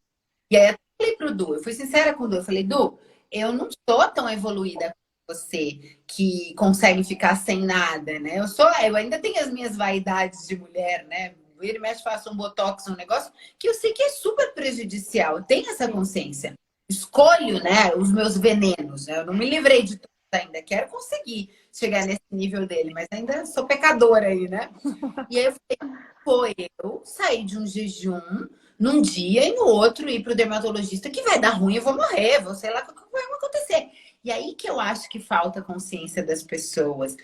E aí eu falei pro Du, eu fui sincera com o Du, eu falei, Du, eu não sou tão evoluída como você, que consegue ficar sem nada, né? Eu ainda tenho as minhas vaidades de mulher, né? Ele mexe, faço um botox, um negócio que eu sei que é super prejudicial. Eu tenho essa consciência. Escolho, né, os meus venenos. Né? Eu não me livrei de tudo ainda. Quero conseguir chegar nesse nível dele, mas ainda sou pecadora aí, né? E aí eu saí de um jejum num dia e no outro ir pro dermatologista que vai dar ruim, eu vou morrer, vou sei lá o que vai acontecer. E aí que eu acho que falta consciência das pessoas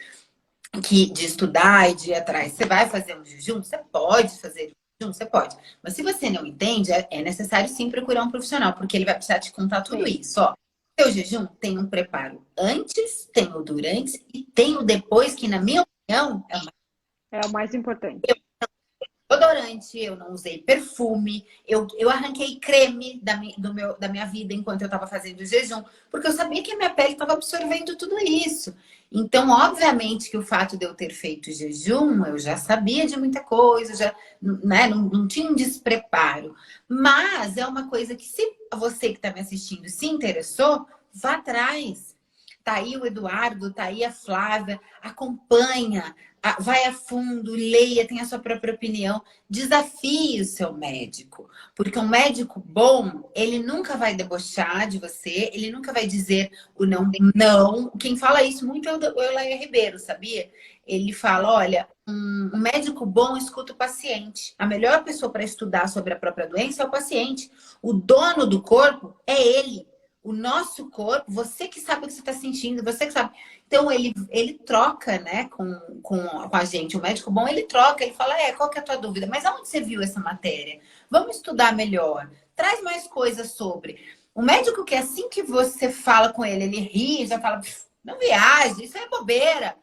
de estudar e de ir atrás. Você vai fazer um jejum? Você pode fazer jejum? Você pode. Mas se você não entende, é necessário sim procurar um profissional, porque ele vai precisar te contar tudo isso. Ó, seu jejum tem um preparo antes, tem o durante e tem o depois, que na minha opinião é o mais importante. Odorante, eu não usei perfume, eu arranquei creme da minha vida enquanto eu estava fazendo o jejum, porque eu sabia que a minha pele estava absorvendo tudo isso. Então, obviamente que o fato de eu ter feito jejum, eu já sabia de muita coisa, já, né, não tinha um despreparo. Mas é uma coisa que, se você que está me assistindo se interessou, vá atrás. Tá aí o Eduardo, tá aí a Flávia, acompanha, vai a fundo, leia, tenha a sua própria opinião, desafie o seu médico. Porque um médico bom, ele nunca vai debochar de você, ele nunca vai dizer o não, não. Quem fala isso muito é o Eulair Ribeiro, sabia? Ele fala, olha, um médico bom escuta o paciente. A melhor pessoa para estudar sobre a própria doença é o paciente. O dono do corpo é ele. O nosso corpo, você que sabe o que você está sentindo, você que sabe. Então, ele troca, né, com a gente. O médico bom, ele troca, ele fala, qual que é a tua dúvida? Mas aonde você viu essa matéria? Vamos estudar melhor. Traz mais coisas sobre. O médico que assim que você fala com ele ri, já fala, não viaje, isso é bobeira.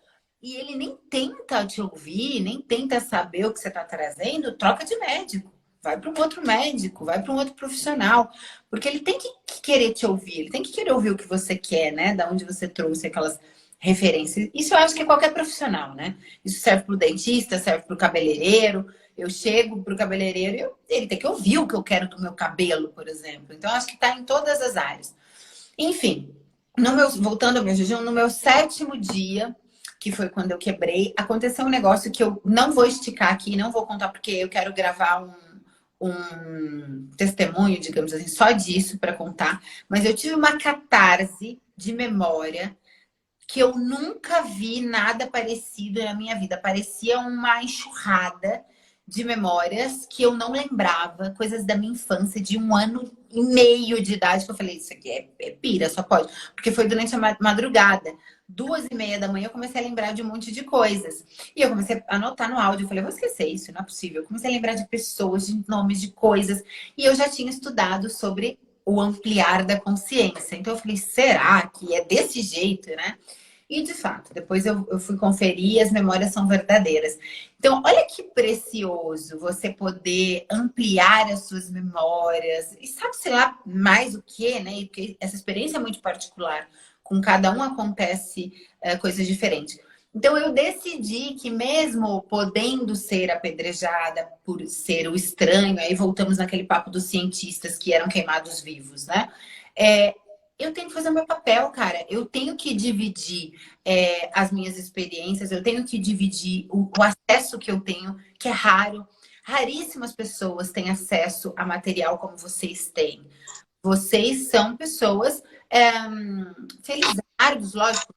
e ele nem tenta te ouvir, nem tenta saber o que você está trazendo, troca de médico. Vai para um outro médico, vai para um outro profissional. Porque ele tem que querer te ouvir, ele tem que querer ouvir o que você quer, né? Da onde você trouxe aquelas referências. Isso eu acho que é qualquer profissional, né? Isso serve para o dentista, serve para o cabeleireiro. Eu chego para o cabeleireiro e ele tem que ouvir o que eu quero do meu cabelo, por exemplo. Então, eu acho que está em todas as áreas. Enfim, voltando ao meu jejum, no meu 7º dia, que foi quando eu quebrei, aconteceu um negócio que eu não vou esticar aqui, não vou contar porque eu quero gravar um testemunho, digamos assim, só disso para contar. Mas eu tive uma catarse de memória que eu nunca vi nada parecido na minha vida. Parecia uma enxurrada de memórias que eu não lembrava, coisas da minha infância, de 1 ano e meio de idade, que eu falei, isso aqui é pira, só pode. Porque foi durante a madrugada. 2h30 da manhã eu comecei a lembrar de um monte de coisas. E eu comecei a anotar no áudio. Eu falei, eu vou esquecer isso, não é possível. Eu comecei a lembrar de pessoas, de nomes, de coisas. E eu já tinha estudado sobre o ampliar da consciência. Então eu falei, será que é desse jeito, né? E, de fato, depois eu fui conferir e as memórias são verdadeiras. Então, olha que precioso você poder ampliar as suas memórias. E sabe-se lá mais o quê, né? Porque essa experiência é muito particular. Com cada um acontece coisas diferentes. Então, eu decidi que mesmo podendo ser apedrejada por ser o estranho, aí voltamos naquele papo dos cientistas que eram queimados vivos, né? Eu tenho que fazer o meu papel, cara. Eu tenho que dividir as minhas experiências, eu tenho que dividir o acesso que eu tenho, que é raro. Raríssimas pessoas têm acesso a material como vocês têm. Vocês são pessoas felizardos, lógico,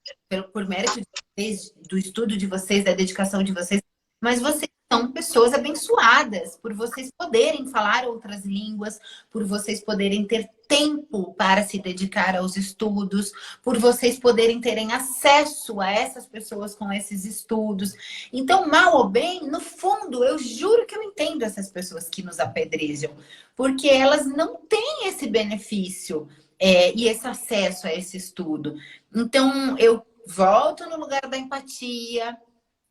por mérito de vocês, do estudo de vocês, da dedicação de vocês, mas vocês são pessoas abençoadas por vocês poderem falar outras línguas, por vocês poderem ter tempo para se dedicar aos estudos, por vocês poderem terem acesso a essas pessoas com esses estudos. Então, mal ou bem, no fundo, eu juro que eu entendo essas pessoas que nos apedrejam, porque elas não têm esse benefício e esse acesso a esse estudo. Então, eu volto no lugar da empatia,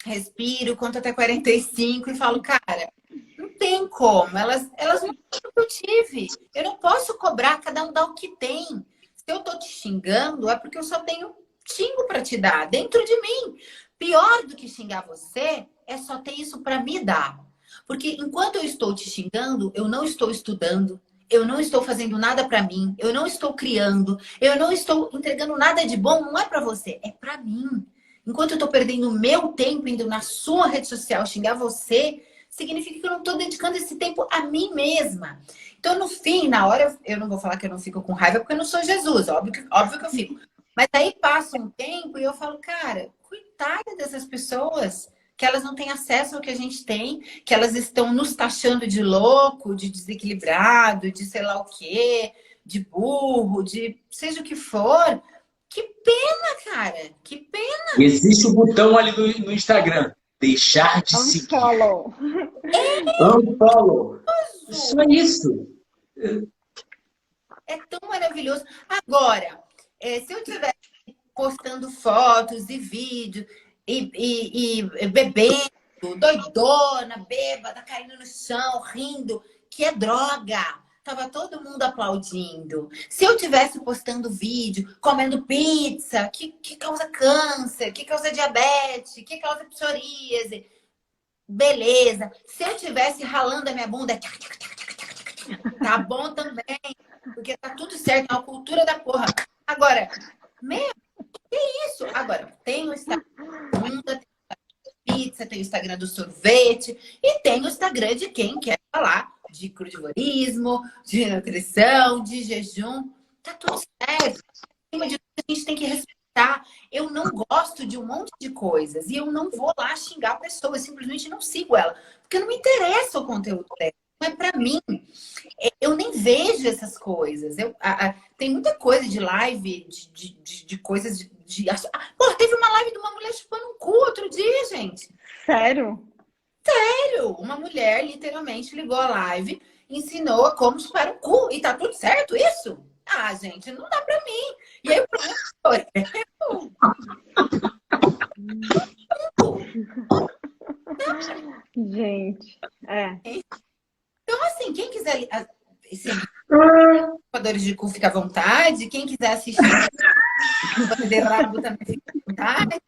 respiro, conto até 45 e falo, cara, não tem como. Elas não têm o que eu tive. Eu não posso cobrar, cada um dá o que tem. Se eu tô te xingando, é porque eu só tenho xingo para te dar dentro de mim. Pior do que xingar você é só ter isso para me dar. Porque enquanto eu estou te xingando, eu não estou estudando, eu não estou fazendo nada para mim, eu não estou criando, eu não estou entregando nada de bom, não é para você, é para mim. Enquanto eu estou perdendo o meu tempo indo na sua rede social xingar você, significa que eu não estou dedicando esse tempo a mim mesma. Então, no fim, na hora, eu não vou falar que eu não fico com raiva, porque eu não sou Jesus, óbvio que eu fico. Mas aí passa um tempo e eu falo, cara, coitada dessas pessoas, que elas não têm acesso ao que a gente tem, que elas estão nos taxando de louco, de desequilibrado, de sei lá o quê, de burro, de seja o que for. Que pena, cara, que pena. Existe um botão ali no Instagram, deixar de seguir. Unfollow. Unfollow. Só isso. É tão maravilhoso. Agora, se eu estiver postando fotos e vídeos e bebendo, doidona, bêbada, caindo no chão, rindo, que é droga. Tava todo mundo aplaudindo. Se eu tivesse postando vídeo, comendo pizza, que causa câncer, que causa diabetes, que causa psoríase, beleza. Se eu tivesse ralando a minha bunda, tá bom também, porque tá tudo certo, é uma cultura da porra. Agora, meu, que isso? Agora, tem o Instagram da bunda, tem o Instagram da pizza, tem o Instagram do sorvete e tem o Instagram de quem quer falar de crudivorismo, de nutrição, de jejum. Tá tudo certo. A gente tem que respeitar. Eu não gosto de um monte de coisas e eu não vou lá xingar a pessoa, eu simplesmente não sigo ela, porque não me interessa o conteúdo dela, não é pra mim. Eu nem vejo essas coisas. Tem muita coisa de live, de coisas Pô, teve uma live de uma mulher chupando um cu outro dia, gente. Sério? Sério, uma mulher literalmente ligou a live, ensinou a como chupar um cu. E tá tudo certo isso? Ah, gente, não dá pra mim. E aí o professor, não Gente, Então, assim, quem quiser... Esse Salvadores de Cu fica à vontade. Quem quiser assistir de rabo também fica à vontade.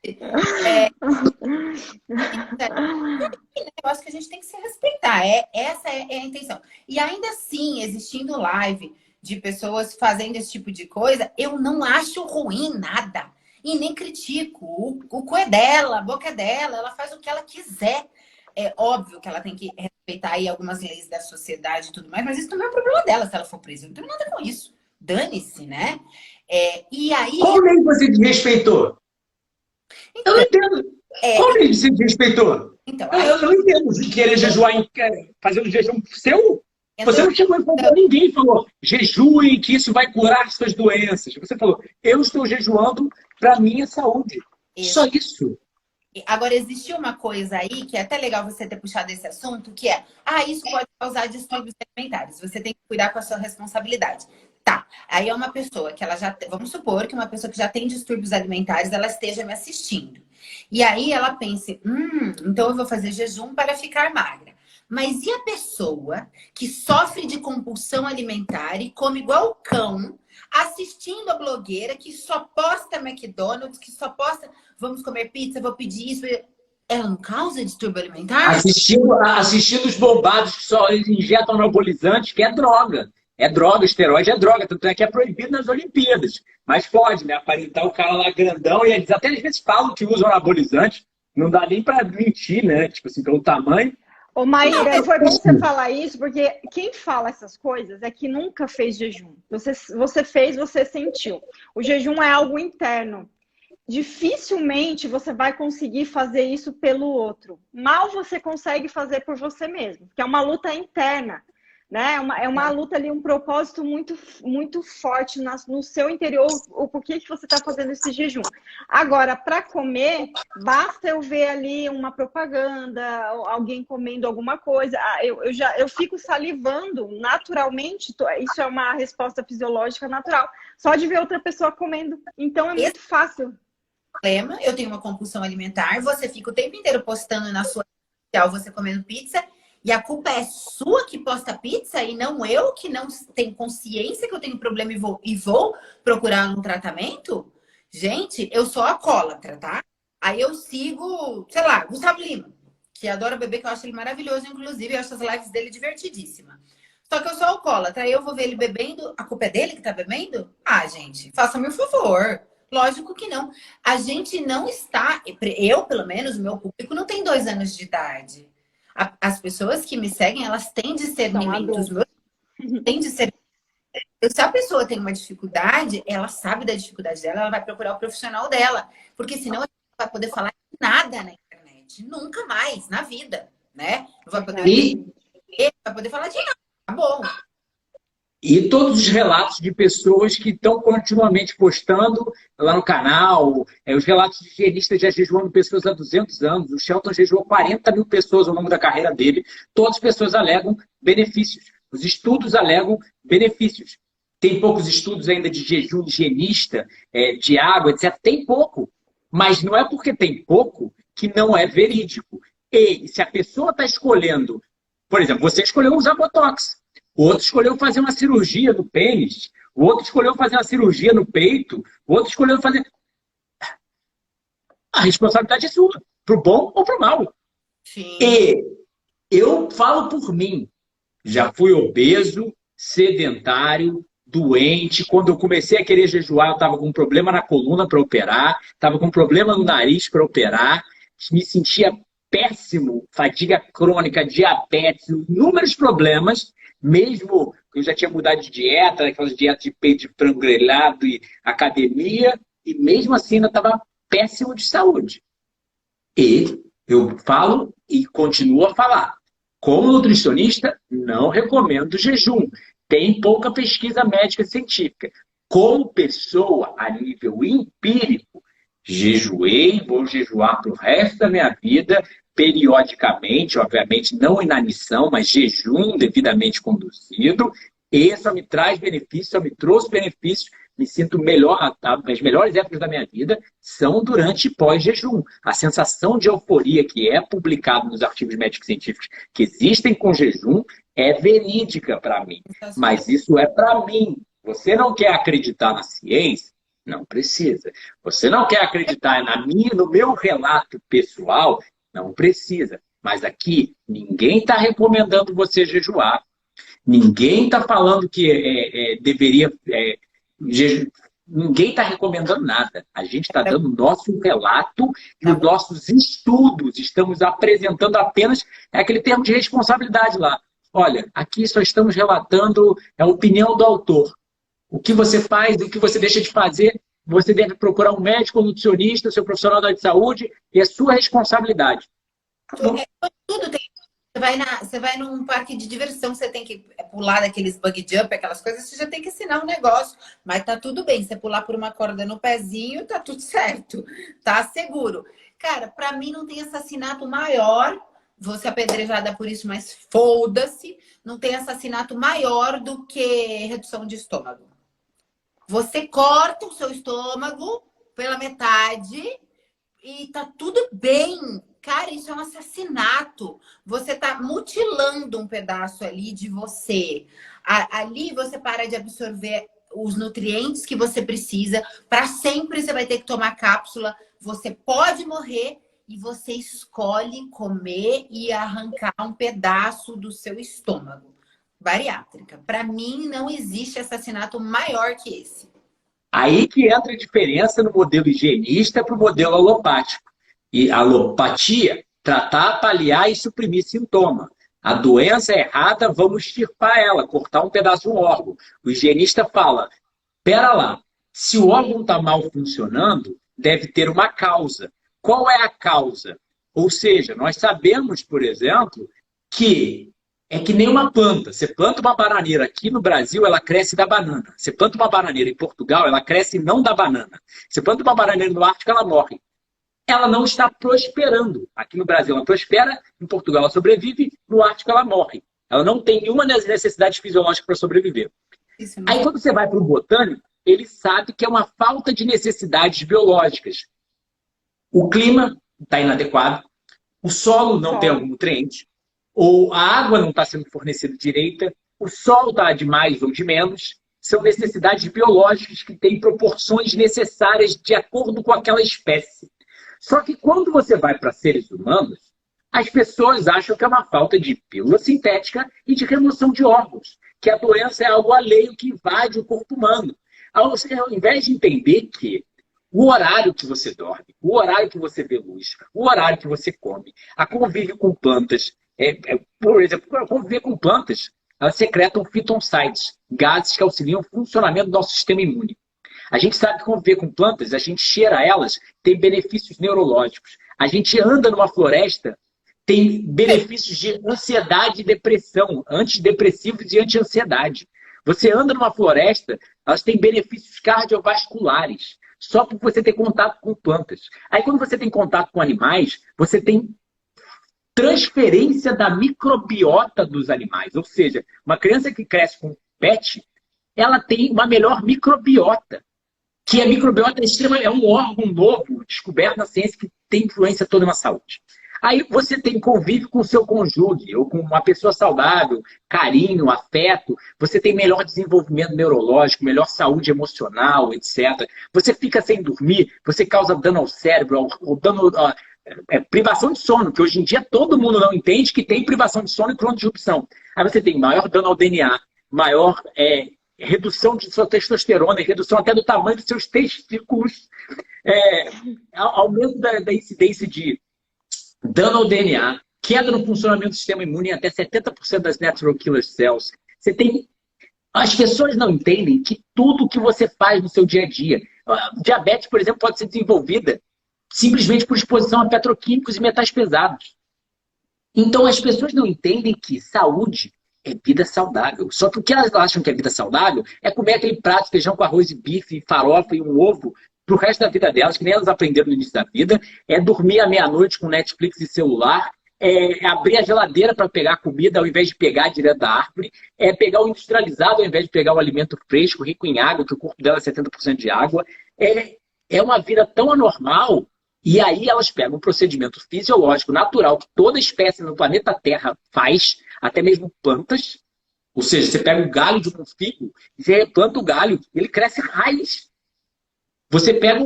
Eu acho que a gente tem que se respeitar. Essa é a intenção. E ainda assim, existindo live de pessoas fazendo esse tipo de coisa, eu não acho ruim nada. E nem critico. O cu é dela, a boca é dela, ela faz o que ela quiser. É óbvio que ela tem que respeitar aí algumas leis da sociedade e tudo mais, mas isso não é problema dela se ela for presa. Eu não tenho nada com isso. Dane-se, né? E aí... Qual lei você desrespeitou? Eu não entendo. Qual lei você desrespeitou? Então, eu não entendo de querer jejuar, fazendo jejum seu. Você não chegou a encontrar ninguém e falou, jejue que isso vai curar suas doenças. Você falou, eu estou jejuando para minha saúde. Só isso. Agora, existe uma coisa aí que é até legal você ter puxado esse assunto, que é, isso pode causar distúrbios alimentares. Você tem que cuidar com a sua responsabilidade. Tá, aí é uma pessoa que ela já... Vamos supor que uma pessoa que já tem distúrbios alimentares, ela esteja me assistindo. E aí ela pense, então eu vou fazer jejum para ficar magra. Mas e a pessoa que sofre de compulsão alimentar e come igual cão, assistindo a blogueira que só posta McDonald's, que só posta, vamos comer pizza, vou pedir isso. Ela não causa distúrbio alimentar? Assistindo os bombados que só injetam anabolizantes, que é droga. É droga, esteroide é droga, tanto é que é proibido nas Olimpíadas. Mas pode, né? Aparentar o cara lá grandão, e eles até às vezes falam que usam anabolizante, não dá nem pra mentir, né? Tipo assim, pelo tamanho. Ô, Maíra, foi bom você falar isso, porque quem fala essas coisas é que nunca fez jejum. Você fez, você sentiu. O jejum é algo interno. Dificilmente você vai conseguir fazer isso pelo outro. Mal você consegue fazer por você mesmo, porque é uma luta interna, né? É uma luta ali, um propósito muito, muito forte no seu interior, o porquê que você está fazendo esse jejum. Agora, para comer, basta eu ver ali uma propaganda, alguém comendo alguma coisa, eu fico salivando naturalmente, isso é uma resposta fisiológica natural, só de ver outra pessoa comendo. Então é muito fácil. Eu tenho uma compulsão alimentar, você fica o tempo inteiro postando na sua rede social, você comendo pizza, e a culpa é sua que posta pizza e não eu que não tenho consciência que eu tenho problema e vou procurar um tratamento? Gente, eu sou alcoólatra, tá? Aí eu sigo, sei lá, Gustavo Lima, que adora beber, que eu acho ele maravilhoso, inclusive, eu acho as lives dele divertidíssimas. Só que eu sou alcoólatra, aí eu vou ver ele bebendo, a culpa é dele que tá bebendo? Gente, faça-me o favor. Lógico que não. A gente não está... Eu, pelo menos, o meu público não tem 2 anos de idade. As pessoas que me seguem, elas têm discernimento. Têm discernimento. Se a pessoa tem uma dificuldade, ela sabe da dificuldade dela, ela vai procurar o profissional dela. Porque senão ela não vai poder falar nada na internet. Nunca mais, na vida. Né? Não vai poder falar de nada. Acabou. E todos os relatos de pessoas que estão continuamente postando lá no canal, os relatos de higienistas já jejuando pessoas há 200 anos. O Shelton jejuou 40 mil pessoas ao longo da carreira dele. Todas as pessoas alegam benefícios. Os estudos alegam benefícios. Tem poucos estudos ainda de jejum higienista, de água, etc. Tem pouco. Mas não é porque tem pouco que não é verídico. E se a pessoa está escolhendo... Por exemplo, você escolheu usar Botox. O outro escolheu fazer uma cirurgia no pênis. O outro escolheu fazer uma cirurgia no peito. O outro escolheu fazer... A responsabilidade é sua. Pro bom ou pro mal. Sim. E eu falo por mim. Já fui obeso, sedentário, doente. Quando eu comecei a querer jejuar, eu estava com um problema na coluna para operar. Estava com um problema no nariz para operar. Me sentia péssimo. Fadiga crônica, diabetes, inúmeros problemas. Mesmo que eu já tinha mudado de dieta, aquelas dietas de peito de frango grelhado e academia, e mesmo assim ainda estava péssimo de saúde. E eu falo e continuo a falar. Como nutricionista, não recomendo jejum. Tem pouca pesquisa médica científica. Como pessoa, a nível empírico, jejuei, vou jejuar para o resto da minha vida, periodicamente, obviamente não inanição, mas jejum devidamente conduzido, e só me traz benefícios, só me trouxe benefícios me sinto melhor, as melhores épocas da minha vida são durante e pós-jejum. A sensação de euforia que é publicado nos artigos médicos científicos que existem com jejum é verídica para mim. Mas isso é para mim. Você não quer acreditar na ciência? Não precisa. Você não quer acreditar no meu relato pessoal? Não precisa. Mas aqui, ninguém está recomendando você jejuar. Ninguém está falando que deveria... Ninguém está recomendando nada. A gente está dando o nosso relato e os nossos estudos. Estamos apresentando apenas aquele termo de responsabilidade lá. Olha, aqui só estamos relatando a opinião do autor. O que você faz, o que você deixa de fazer, você deve procurar um médico, um nutricionista, seu profissional da área de saúde, e é sua responsabilidade. Tudo tem. Você vai num parque de diversão, você tem que pular daqueles bug jump, aquelas coisas, você já tem que ensinar um negócio. Mas tá tudo bem, você pular por uma corda no pezinho, tá tudo certo. Tá seguro. Cara, pra mim não tem assassinato maior, vou ser apedrejada por isso, mas foda-se, não tem assassinato maior do que redução de estômago. Você corta o seu estômago pela metade e tá tudo bem. Cara, isso é um assassinato. Você tá mutilando um pedaço ali de você. Ali você para de absorver os nutrientes que você precisa. Para sempre você vai ter que tomar cápsula. Você pode morrer e você escolhe comer e arrancar um pedaço do seu estômago. Bariátrica. Para mim, não existe assassinato maior que esse. Aí que entra a diferença no modelo higienista para o modelo alopático. E a alopatia, tratar, paliar e suprimir sintoma. A doença errada, vamos extirpar ela, cortar um pedaço de um órgão. O higienista fala, pera lá, se o órgão está mal funcionando, deve ter uma causa. Qual é a causa? Ou seja, nós sabemos, por exemplo, que é que nem uma planta. Você planta uma bananeira aqui no Brasil, ela cresce da banana. Você planta uma bananeira em Portugal, ela cresce não da banana. Você planta uma bananeira no Ártico, ela morre. Ela não está prosperando. Aqui no Brasil ela prospera, em Portugal ela sobrevive, no Ártico ela morre. Ela não tem nenhuma das necessidades fisiológicas para sobreviver. Aí quando você vai para o botânico, ele sabe que é uma falta de necessidades biológicas. O clima está inadequado, o solo não tem algum nutriente, ou a água não está sendo fornecida direita, o sol está de mais ou de menos. São necessidades biológicas que têm proporções necessárias de acordo com aquela espécie. Só que quando você vai para seres humanos, as pessoas acham que é uma falta de pílula sintética e de remoção de órgãos, que a doença é algo alheio que invade o corpo humano. Ao invés de entender que o horário que você dorme, o horário que você vê luz, o horário que você come, a convívio com plantas, por exemplo, conviver com plantas, elas secretam fitoncides, gases que auxiliam o funcionamento do nosso sistema imune. A gente sabe que conviver com plantas, a gente cheira elas, tem benefícios neurológicos. A gente anda numa floresta, tem benefícios de ansiedade e depressão, antidepressivos e anti-ansiedade. Você anda numa floresta, elas têm benefícios cardiovasculares, só por você ter contato com plantas. Aí quando você tem contato com animais, você tem transferência da microbiota dos animais. Ou seja, uma criança que cresce com pet, ela tem uma melhor microbiota. Que a microbiota é um órgão novo, descoberto na ciência, que tem influência toda na saúde. Aí você tem convívio com o seu cônjuge, ou com uma pessoa saudável, carinho, afeto, você tem melhor desenvolvimento neurológico, melhor saúde emocional, etc. Você fica sem dormir, você causa dano ao cérebro, ou dano, privação de sono, que hoje em dia todo mundo não entende que tem privação de sono e cronodisrupção. Aí você tem maior dano ao DNA, maior redução de sua testosterona, redução até do tamanho dos seus testículos, aumento da incidência de dano ao DNA, queda no funcionamento do sistema imune em até 70% das natural killer cells. Você tem... As pessoas não entendem que tudo que você faz no seu dia a dia, diabetes, por exemplo, pode ser desenvolvida simplesmente por exposição a petroquímicos e metais pesados. Então as pessoas não entendem que saúde é vida saudável. Só que o que elas acham que é vida saudável é comer aquele prato de feijão com arroz e bife, farofa e um ovo pro resto da vida delas, que nem elas aprenderam no início da vida, é dormir à meia-noite com Netflix e celular abrir a geladeira para pegar comida ao invés de pegar direto da árvore, é pegar o industrializado ao invés de pegar o alimento fresco, rico em água, que o corpo dela é 70% de água. É uma vida tão anormal, e aí elas pegam um procedimento fisiológico, natural, que toda espécie no planeta Terra faz, até mesmo plantas. Ou seja, você pega o galho de um figo, você planta o galho, ele cresce raiz. Você pega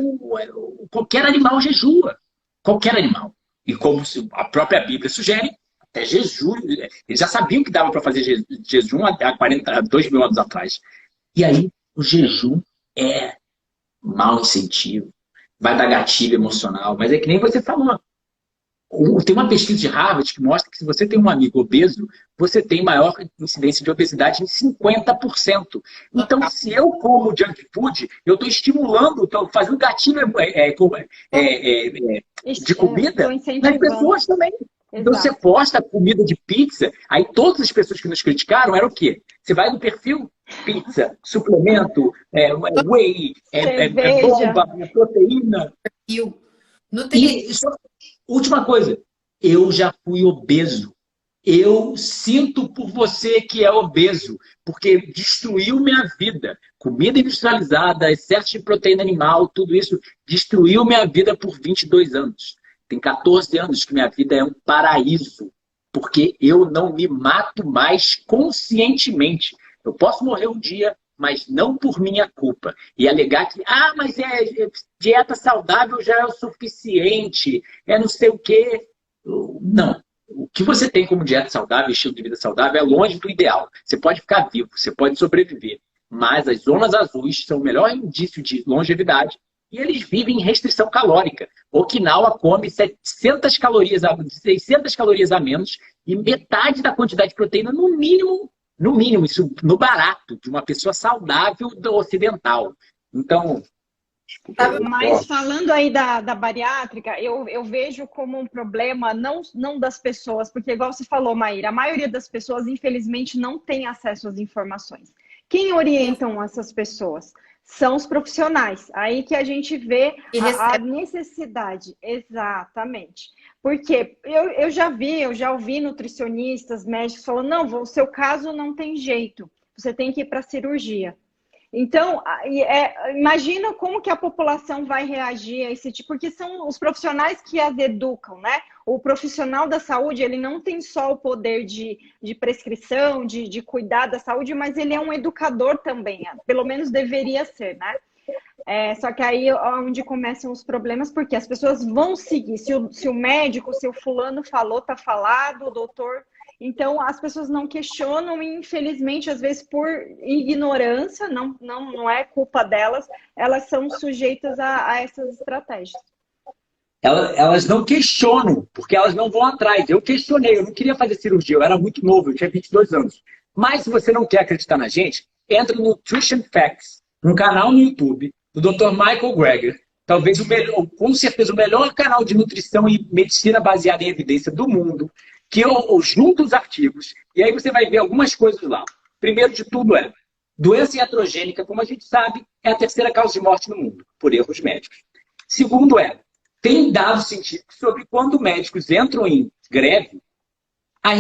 qualquer animal jejua. Qualquer animal. E como a própria Bíblia sugere, até jejum. Eles já sabiam que dava para fazer jejum há 2.000 anos atrás. E aí, o jejum é mau incentivo. Vai dar gatilho emocional. Mas é que nem você falou. Tem uma pesquisa de Harvard que mostra que se você tem um amigo obeso, você tem maior incidência de obesidade em 50%. Então, se eu como junk food, eu estou estimulando, estou fazendo gatilho de comida nas pessoas também. Então, você posta comida de pizza, aí todas as pessoas que nos criticaram eram o quê? Você vai no perfil, pizza, suplemento, whey, bomba, proteína. E última coisa, eu já fui obeso. Eu sinto por você que é obeso, porque destruiu minha vida. Comida industrializada, excesso de proteína animal, tudo isso destruiu minha vida por 22 anos. Tem 14 anos que minha vida é um paraíso, porque eu não me mato mais conscientemente. Eu posso morrer um dia, mas não por minha culpa. E alegar que, mas dieta saudável já é o suficiente, não sei o quê. Não. O que você tem como dieta saudável, estilo de vida saudável, é longe do ideal. Você pode ficar vivo, você pode sobreviver. Mas as zonas azuis são o melhor indício de longevidade e eles vivem em restrição calórica. Okinawa come 600 calorias a menos e metade da quantidade de proteína, no mínimo, isso no barato, de uma pessoa saudável do ocidental. Então... Mas falando aí da bariátrica, eu vejo como um problema não das pessoas, porque igual você falou, Maíra, a maioria das pessoas, infelizmente, não tem acesso às informações. Quem orientam essas pessoas? São os profissionais. Aí que a gente vê a necessidade. Exatamente. Porque eu já ouvi nutricionistas, médicos falando, não, o seu caso não tem jeito, você tem que ir para a cirurgia. Então, imagina como que a população vai reagir a esse tipo, porque são os profissionais que as educam, né? O profissional da saúde, ele não tem só o poder de prescrição, de cuidar da saúde, mas ele é um educador também, pelo menos deveria ser, né? Só que aí é onde começam os problemas, porque as pessoas vão seguir. Se o médico, se o fulano falou, tá falado, o doutor... Então, as pessoas não questionam e, infelizmente, às vezes por ignorância, não é culpa delas, elas são sujeitas a essas estratégias. Elas não questionam, porque elas não vão atrás. Eu questionei, eu não queria fazer cirurgia, eu era muito novo, eu tinha 22 anos. Mas se você não quer acreditar na gente, entra no Nutrition Facts, um canal no YouTube, do Dr. Michael Greger, talvez com certeza o melhor canal de nutrição e medicina baseada em evidência do mundo, que eu junto os artigos, e aí você vai ver algumas coisas lá. Primeiro de tudo doença iatrogênica, como a gente sabe, é a terceira causa de morte no mundo, por erros médicos. Segundo tem dados científicos sobre quando médicos entram em greve, a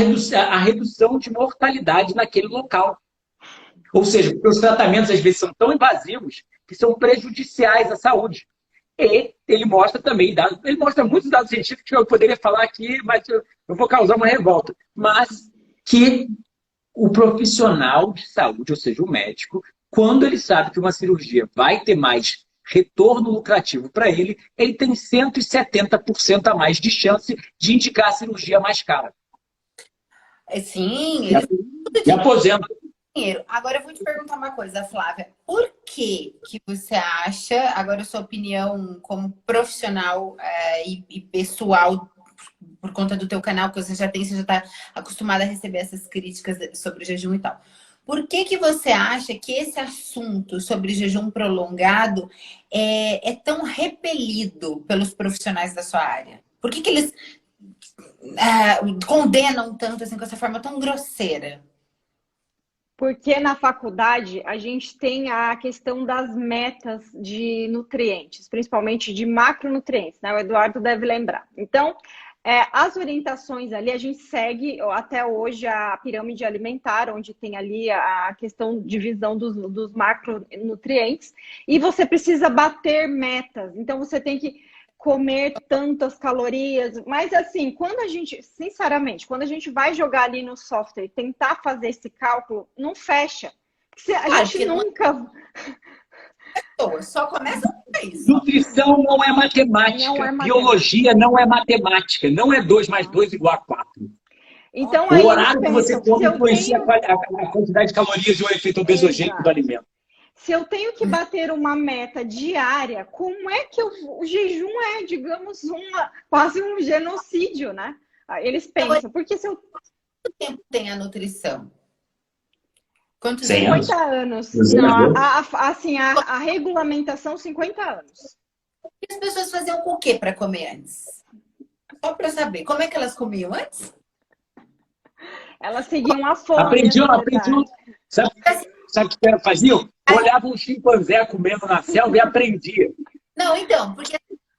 redução de mortalidade naquele local. Ou seja, porque os tratamentos às vezes são tão invasivos que são prejudiciais à saúde. E ele mostra também dados, ele mostra muitos dados científicos que eu poderia falar aqui, mas eu vou causar uma revolta. Mas que o profissional de saúde, ou seja, o médico, quando ele sabe que uma cirurgia vai ter mais retorno lucrativo para ele, ele tem 170% a mais de chance de indicar a cirurgia mais cara. Sim, e aposenta. Agora eu vou te perguntar uma coisa, Flávia. Por que você acha, agora a sua opinião como profissional e pessoal, por conta do teu canal que você já está acostumada a receber essas críticas sobre jejum e tal. Por que você acha que esse assunto sobre jejum prolongado é tão repelido pelos profissionais da sua área? Por que eles condenam tanto assim, com essa forma tão grosseira? Porque na faculdade a gente tem a questão das metas de nutrientes, principalmente de macronutrientes, né? O Eduardo deve lembrar. Então, As orientações ali, a gente segue até hoje a pirâmide alimentar, onde tem ali a questão de divisão dos macronutrientes, e você precisa bater metas. Então, você tem que comer tantas calorias. Mas, assim, quando a gente, sinceramente, quando a gente vai jogar ali no software e tentar fazer esse cálculo, não fecha. A gente nunca... Só começa com isso. Nutrição não é matemática. Não é matemática. Biologia não é matemática. Não é 2 mais 2 igual a 4. Então, O aí horário que eles você pensam, come influencia a quantidade de calorias e o efeito obesogênico do alimento. Se eu tenho que bater uma meta diária, como é que o jejum é, digamos, quase um genocídio, né? Eles pensam, porque se eu... Quanto tempo tem a nutrição? Quantos 100 anos? 50 anos. Deus. Não, assim, a regulamentação, 50 anos. E as pessoas faziam com o que para comer antes? Só para saber. Como é que elas comiam antes? Elas seguiam a fome. Aprendiam. Sabe o que elas faziam? Olhavam um chimpanzé comendo na selva e aprendia. Não, então, porque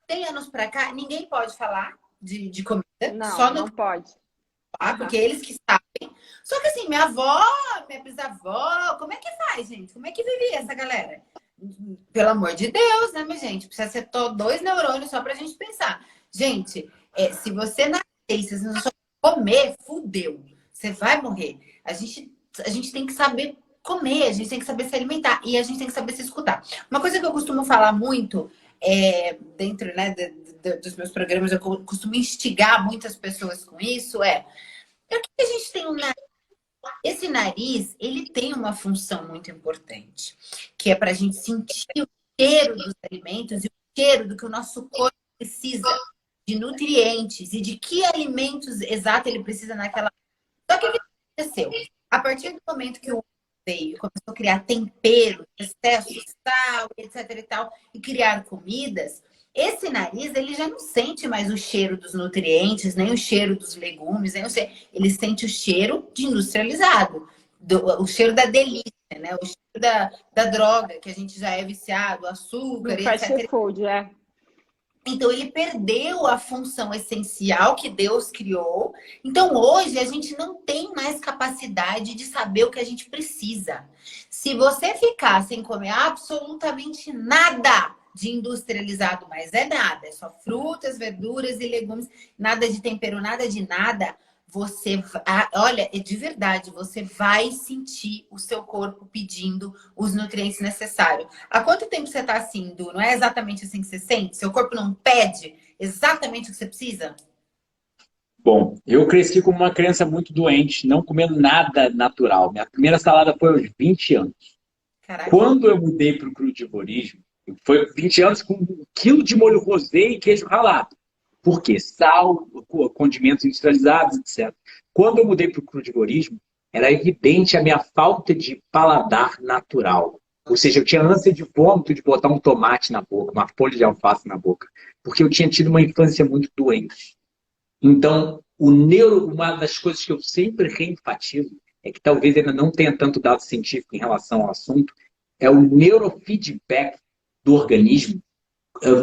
100 anos para cá, ninguém pode falar de comida. Não, só não pode. Porque eles que sabem. Só que assim, minha avó, minha bisavó, como é que faz, gente? Como é que vivia essa galera? Pelo amor de Deus, né, minha gente? Precisa ser 2 neurônios só pra gente pensar. Gente, se você nascer e você não só comer, fudeu. Você vai morrer. A gente tem que saber comer, a gente tem que saber se alimentar e a gente tem que saber se escutar. Uma coisa que eu costumo falar muito dentro, né, dos meus programas, eu costumo instigar muitas pessoas com isso, o que a gente tem um nariz? Esse nariz, ele tem uma função muito importante, que é para a gente sentir o cheiro dos alimentos e o cheiro do que o nosso corpo precisa, de nutrientes e de que alimentos exatos ele precisa naquela... Só que o que aconteceu? A partir do momento que o veio e começou a criar temperos, excesso de sal, etc e tal, e criar comidas, esse nariz, ele já não sente mais o cheiro dos nutrientes, nem o cheiro dos legumes, nem ele sente o cheiro de industrializado, o cheiro da delícia, né? O cheiro da droga, que a gente já é viciado, açúcar, etc. Food, Então, ele perdeu a função essencial que Deus criou. Então, hoje, a gente não tem mais capacidade de saber o que a gente precisa. Se você ficar sem comer absolutamente nada de industrializado, mas nada, é só frutas, verduras e legumes, nada de tempero, nada de nada, você, olha, de verdade, você vai sentir o seu corpo pedindo os nutrientes necessários. Há quanto tempo você está assim, Du? Não é exatamente assim que você sente? Seu corpo não pede exatamente o que você precisa? Bom, eu cresci como uma criança muito doente, não comendo nada natural. Minha primeira salada foi aos 20 anos. Caraca. Quando eu mudei para o crudivorismo, foi 20 anos com 1 quilo de molho rosé e queijo ralado. Por quê? Sal, condimentos industrializados, etc. Quando eu mudei para o crudivorismo, era evidente a minha falta de paladar natural. Ou seja, eu tinha ânsia de vômito de botar um tomate na boca, uma folha de alface na boca. Porque eu tinha tido uma infância muito doente. Então, uma das coisas que eu sempre reenfatizo, é que talvez ainda não tenha tanto dado científico em relação ao assunto, é o neurofeedback do organismo,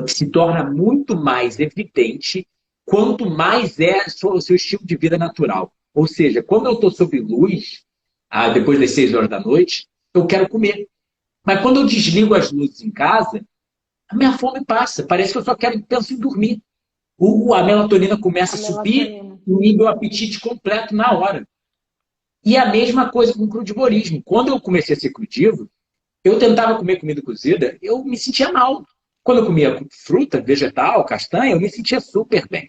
se torna muito mais evidente quanto mais é o seu estilo de vida natural. Ou seja, quando eu estou sob luz, depois das 6 horas da noite, eu quero comer. Mas quando eu desligo as luzes em casa, a minha fome passa. Parece que eu só penso em dormir. A melatonina começa a subir e me dá o apetite completo na hora. E a mesma coisa com o crudivorismo. Quando eu comecei a ser crudivo, eu tentava comer comida cozida, eu me sentia mal. Quando eu comia fruta, vegetal, castanha, eu me sentia super bem.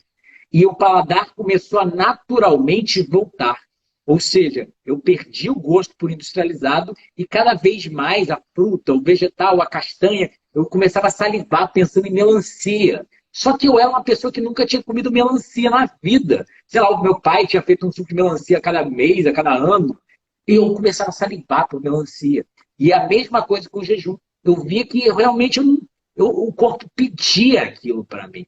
E o paladar começou a naturalmente voltar. Ou seja, eu perdi o gosto por industrializado e cada vez mais a fruta, o vegetal, a castanha, eu começava a salivar pensando em melancia. Só que eu era uma pessoa que nunca tinha comido melancia na vida. Sei lá, o meu pai tinha feito um suco de melancia a cada mês, a cada ano. E eu começava a salivar por melancia. E a mesma coisa com o jejum. Eu via que realmente o corpo pedia aquilo para mim.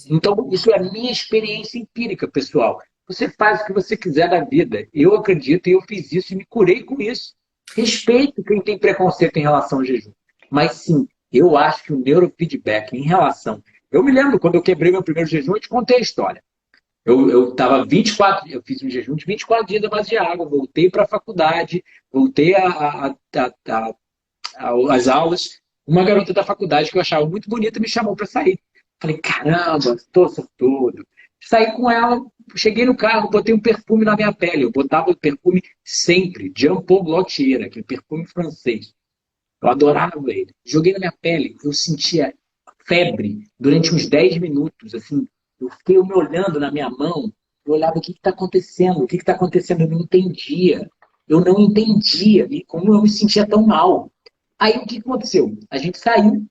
Então, isso é a minha experiência empírica, pessoal. Você faz o que você quiser da vida. Eu acredito e eu fiz isso e me curei com isso. Respeito quem tem preconceito em relação ao jejum. Mas sim, eu acho que o neurofeedback em relação... Eu me lembro, quando eu quebrei meu primeiro jejum, eu te contei a história. Eu tava 24, eu fiz um jejum de 24 dias à base de água, voltei para a faculdade, voltei às aulas. Uma garota da faculdade que eu achava muito bonita me chamou para sair. Falei, caramba, tô sortudo. Saí com ela, cheguei no carro, botei um perfume na minha pele. Eu botava o perfume sempre, Jean Paul Gaultier, aquele perfume francês. Eu adorava ele. Joguei na minha pele, eu sentia febre durante uns 10 minutos, assim. Eu fiquei me olhando na minha mão, eu olhava o que está acontecendo, o que está acontecendo, eu não entendia. Eu não entendia e como eu me sentia tão mal. Aí o que aconteceu? A gente saiu,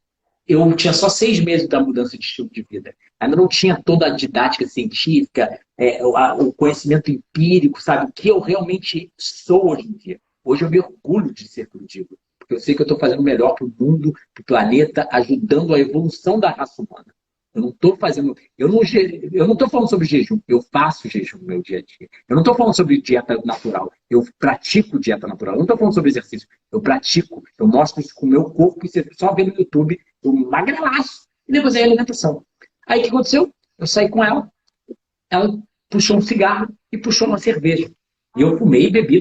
eu tinha só 6 meses da mudança de estilo de vida. Ainda não tinha toda a didática científica, o conhecimento empírico, sabe? O que eu realmente sou hoje em dia. Hoje eu me orgulho de ser o que eu digo. Porque eu sei que eu estou fazendo o melhor para o mundo, para o planeta, ajudando a evolução da raça humana. Eu não estou fazendo. Eu não estou falando sobre jejum, eu faço jejum no meu dia a dia. Eu não estou falando sobre dieta natural, eu pratico dieta natural. Eu não estou falando sobre exercício, eu pratico. Eu mostro isso com o meu corpo e você só vê no YouTube, eu magrelaço. E depois é a alimentação. Aí o que aconteceu? Eu saí com ela puxou um cigarro e puxou uma cerveja. E eu fumei e bebi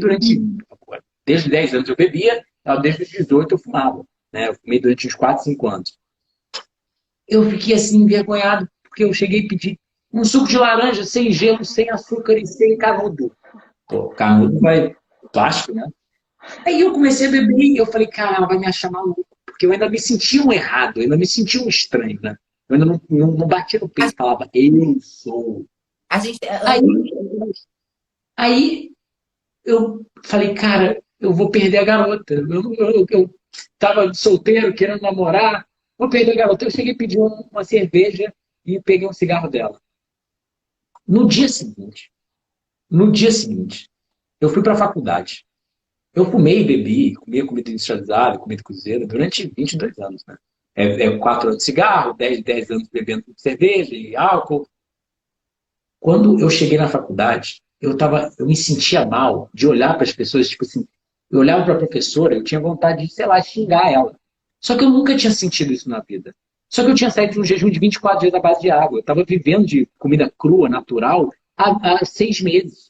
desde os 10 anos eu bebia, desde os 18 eu fumava. Né? Eu fumei durante uns 4, 5 anos. Eu fiquei assim envergonhado, porque eu cheguei e pedi um suco de laranja sem gelo, sem açúcar e sem canudo. Pô, canudo vai plástico, né? Aí eu comecei a beber e eu falei, cara, ela vai me achar maluco, porque eu ainda me sentia um errado, eu ainda me sentia um estranho, né? Eu ainda não batia no peito e falava, eu sou. A gente, Aí, aí eu falei, cara, eu vou perder a garota. Eu tava solteiro, querendo namorar, vou perder a garota. Eu cheguei a pedir uma cerveja e peguei um cigarro dela. No dia seguinte, no dia seguinte, eu fui para a faculdade. Eu fumei, bebi, comia comida industrializada, comida cozinheira durante 22 anos, né? 4 anos de cigarro, 10 anos bebendo cerveja e álcool. Quando eu cheguei na faculdade, eu me sentia mal de olhar para as pessoas, tipo assim, eu olhava para a professora, eu tinha vontade de, sei lá, xingar ela. Só que eu nunca tinha sentido isso na vida. Só que eu tinha saído de um jejum de 24 dias à base de água. Eu estava vivendo de comida crua, natural, há 6 meses.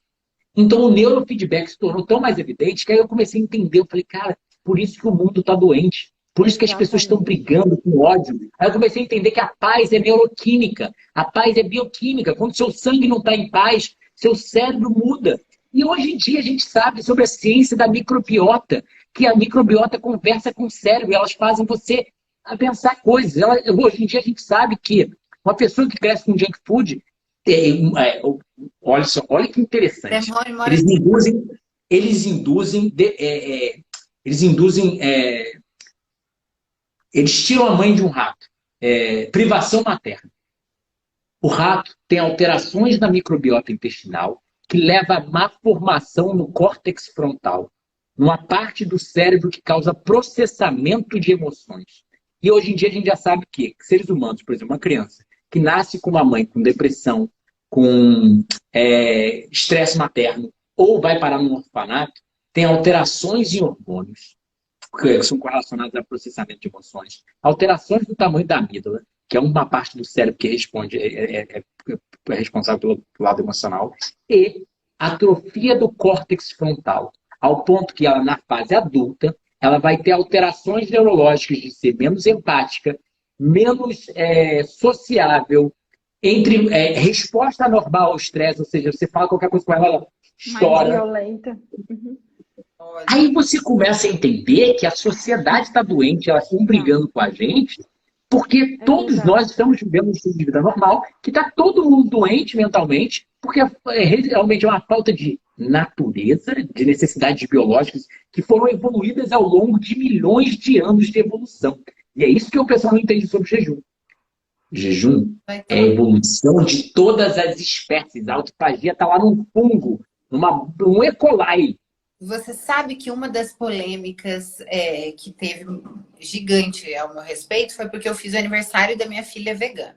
Então o neurofeedback se tornou tão mais evidente que aí eu comecei a entender. Eu falei, cara, por isso que o mundo está doente. Por isso que as pessoas estão brigando com ódio. Aí eu comecei a entender que a paz é neuroquímica. A paz é bioquímica. Quando seu sangue não está em paz, seu cérebro muda. E hoje em dia a gente sabe sobre a ciência da microbiota, que a microbiota conversa com o cérebro, e elas fazem você a pensar coisas. Hoje em dia a gente sabe que uma pessoa que cresce com junk food, olha só, olha que interessante. Eles tiram a mãe de um rato. Privação materna. O rato tem alterações na microbiota intestinal que leva a má formação no córtex frontal, numa parte do cérebro que causa processamento de emoções. E hoje em dia a gente já sabe que seres humanos, por exemplo, uma criança que nasce com uma mãe com depressão, com estresse materno, ou vai parar num orfanato, tem alterações em hormônios, que são correlacionados a processamento de emoções, alterações do tamanho da amígdala, que é uma parte do cérebro que é responsável pelo lado emocional, e atrofia do córtex frontal, ao ponto que ela, na fase adulta, ela vai ter alterações neurológicas de ser menos empática, menos sociável, entre resposta normal ao estresse, ou seja, você fala qualquer coisa com ela, ela chora. Mais violenta. Uhum. Aí você começa a entender que a sociedade está doente, elas estão brigando com a gente, porque todos nós estamos vivendo um estilo de vida normal, que está todo mundo doente mentalmente, porque realmente é uma falta de natureza, de necessidades biológicas que foram evoluídas ao longo de milhões de anos de evolução. E é isso que o pessoal não entende sobre jejum. Jejum é a evolução de todas as espécies. A autofagia está lá num fungo, num E. coli. Você sabe que uma das polêmicas que teve gigante ao meu respeito foi porque eu fiz o aniversário da minha filha vegana.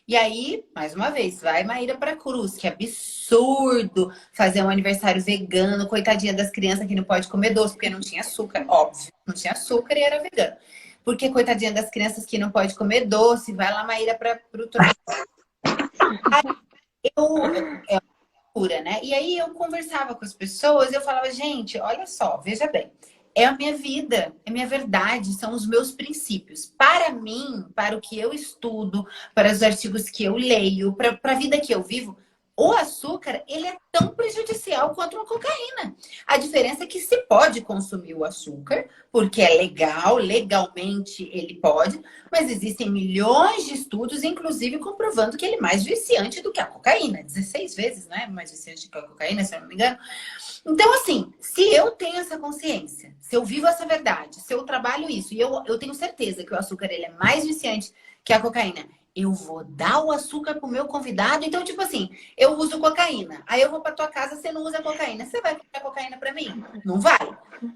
E aí, mais uma vez, vai Maíra pra cruz. Que absurdo fazer um aniversário vegano. Coitadinha das crianças que não pode comer doce, porque não tinha açúcar. Óbvio, não tinha açúcar e era vegano. Porque coitadinha das crianças que não pode comer doce. Vai lá, Maíra, pro trono. É uma loucura, né? E aí eu conversava com as pessoas e eu falava, gente, olha só, veja bem. É a minha vida, é a minha verdade, são os meus princípios. Para mim, para o que eu estudo, para os artigos que eu leio, para a vida que eu vivo, o açúcar, ele é tão prejudicial quanto a cocaína. A diferença é que se pode consumir o açúcar, porque é legal, legalmente ele pode, mas existem milhões de estudos, inclusive comprovando que ele é mais viciante do que a cocaína. 16 vezes, não é? Mais viciante do que a cocaína, se eu não me engano. Então, assim, se eu tenho essa consciência, se eu vivo essa verdade, se eu trabalho isso, e eu tenho certeza que o açúcar ele é mais viciante que a cocaína, eu vou dar o açúcar pro meu convidado. Então, tipo assim, eu uso cocaína. Aí eu vou pra tua casa, você não usa cocaína. Você vai comprar cocaína pra mim? Não vai?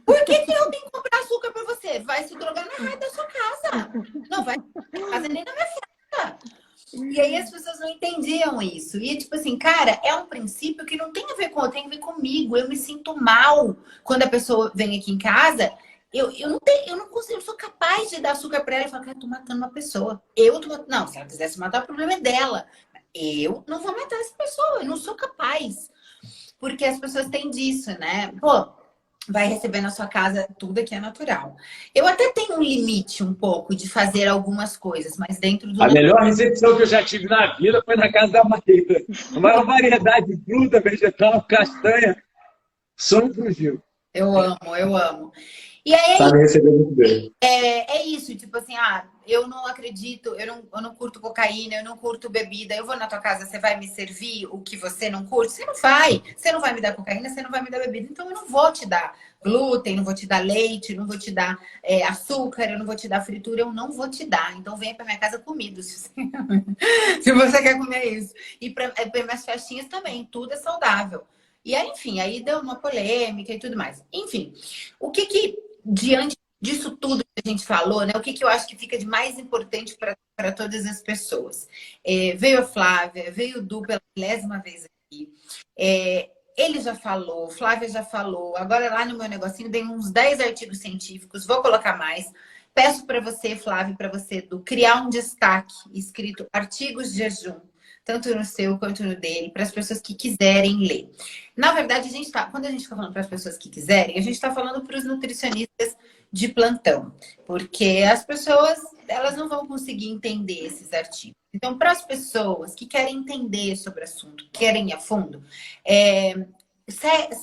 Por que eu tenho que comprar açúcar pra você? Vai se drogar na raia da sua casa. Não vai na minha casa nem na minha festa. E aí as pessoas não entendiam isso. E tipo assim, cara, é um princípio que não tem a ver com, tem a ver comigo. Eu me sinto mal quando a pessoa vem aqui em casa. Eu não tenho, eu não consigo, eu sou capaz de dar açúcar pra ela e falar, cara, eu tô matando uma pessoa. Não, se ela quisesse matar, o problema é dela. Eu não vou matar essa pessoa, eu não sou capaz. Porque as pessoas têm disso, né? Pô, vai receber na sua casa tudo aqui é natural. Eu até tenho um limite um pouco de fazer algumas coisas, mas dentro do... A melhor recepção que eu já tive na vida foi na casa da Maíra. A maior variedade de fruta, vegetal, castanha, sonho pro Gil. Eu amo, eu amo. E aí Sabe receber muito bem. é isso, tipo assim, eu não acredito, eu não curto cocaína, eu não curto bebida, eu vou na tua casa, você vai me servir o que você não curte? Você não vai. Você não vai me dar cocaína, você não vai me dar bebida. Então eu não vou te dar glúten, não vou te dar leite, não vou te dar açúcar, eu não vou te dar fritura, eu não vou te dar. Então venha pra minha casa comido, se você quer comer isso. E para minhas festinhas também, tudo é saudável. E aí, enfim, aí deu uma polêmica e tudo mais. Enfim, o que diante disso tudo que a gente falou, né? O que eu acho que fica de mais importante para todas as pessoas? Veio a Flávia, veio o Du pela 10ª vez aqui. Ele já falou, Flávia já falou. Agora lá no meu negocinho tem uns 10 artigos científicos, vou colocar mais. Peço para você, Flávia, para você, Du, criar um destaque escrito artigos de jejum, tanto no seu quanto no dele, para as pessoas que quiserem ler. Na verdade, quando a gente está falando para as pessoas que quiserem, a gente está falando para os nutricionistas de plantão, porque as pessoas elas não vão conseguir entender esses artigos. Então, para as pessoas que querem entender sobre o assunto, querem ir a fundo,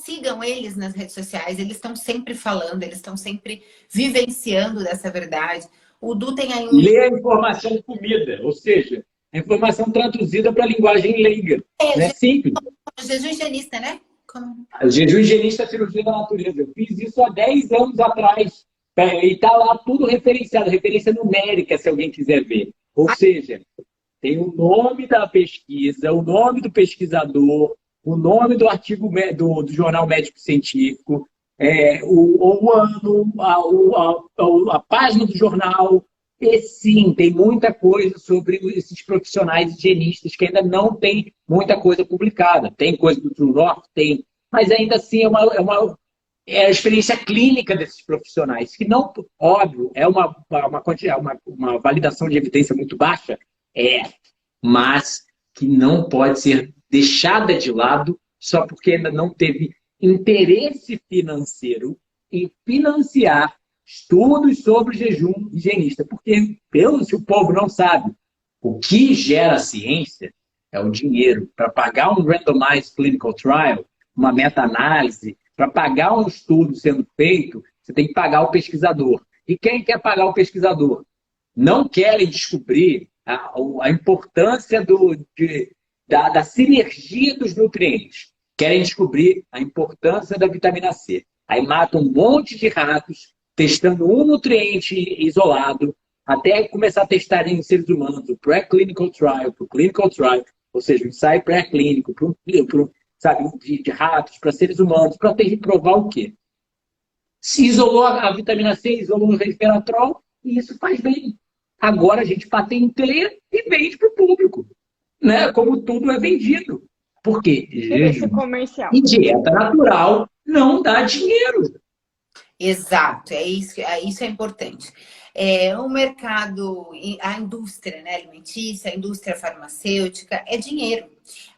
sigam eles nas redes sociais, eles estão sempre falando, eles estão sempre vivenciando dessa verdade. O Du tem aí Lê a informação comida, ou seja, a informação traduzida para a linguagem leiga. Não é simples. Jejum higienista, né? O jejum higienista é cirurgia da natureza. Eu fiz isso há 10 anos atrás. E está lá tudo referenciado, referência numérica, se alguém quiser ver. Ou seja, tem o nome da pesquisa, o nome do pesquisador, o nome do artigo do jornal médico científico, o ano, a página do jornal. E sim, tem muita coisa sobre esses profissionais higienistas que ainda não tem muita coisa publicada. Tem coisa do True North? Tem. Mas ainda assim é a experiência clínica desses profissionais, que não, óbvio, é uma validação de evidência muito baixa, mas que não pode ser deixada de lado só porque ainda não teve interesse financeiro em financiar estudos sobre jejum higienista. Porque, se o povo não sabe, o que gera ciência é o dinheiro. Para pagar um randomized clinical trial, uma meta-análise, para pagar um estudo sendo feito, você tem que pagar o pesquisador. E quem quer pagar o pesquisador? Não querem descobrir a importância da sinergia dos nutrientes. Querem descobrir a importância da vitamina C. Aí matam um monte de ratos, testando um nutriente isolado, até começar a testar em seres humanos, o pré-clinical trial, para o clinical trial, ou seja, o ensaio pré-clínico, de ratos para seres humanos, para provar o quê? Se isolou a vitamina C, isolou o resveratrol, e isso faz bem. Agora a gente patenteia e vende para o público, né? Como tudo é vendido. Por quê? Comercial. E dieta natural não dá dinheiro. Exato, isso é importante. O mercado, a indústria, né, alimentícia, a indústria farmacêutica, é dinheiro.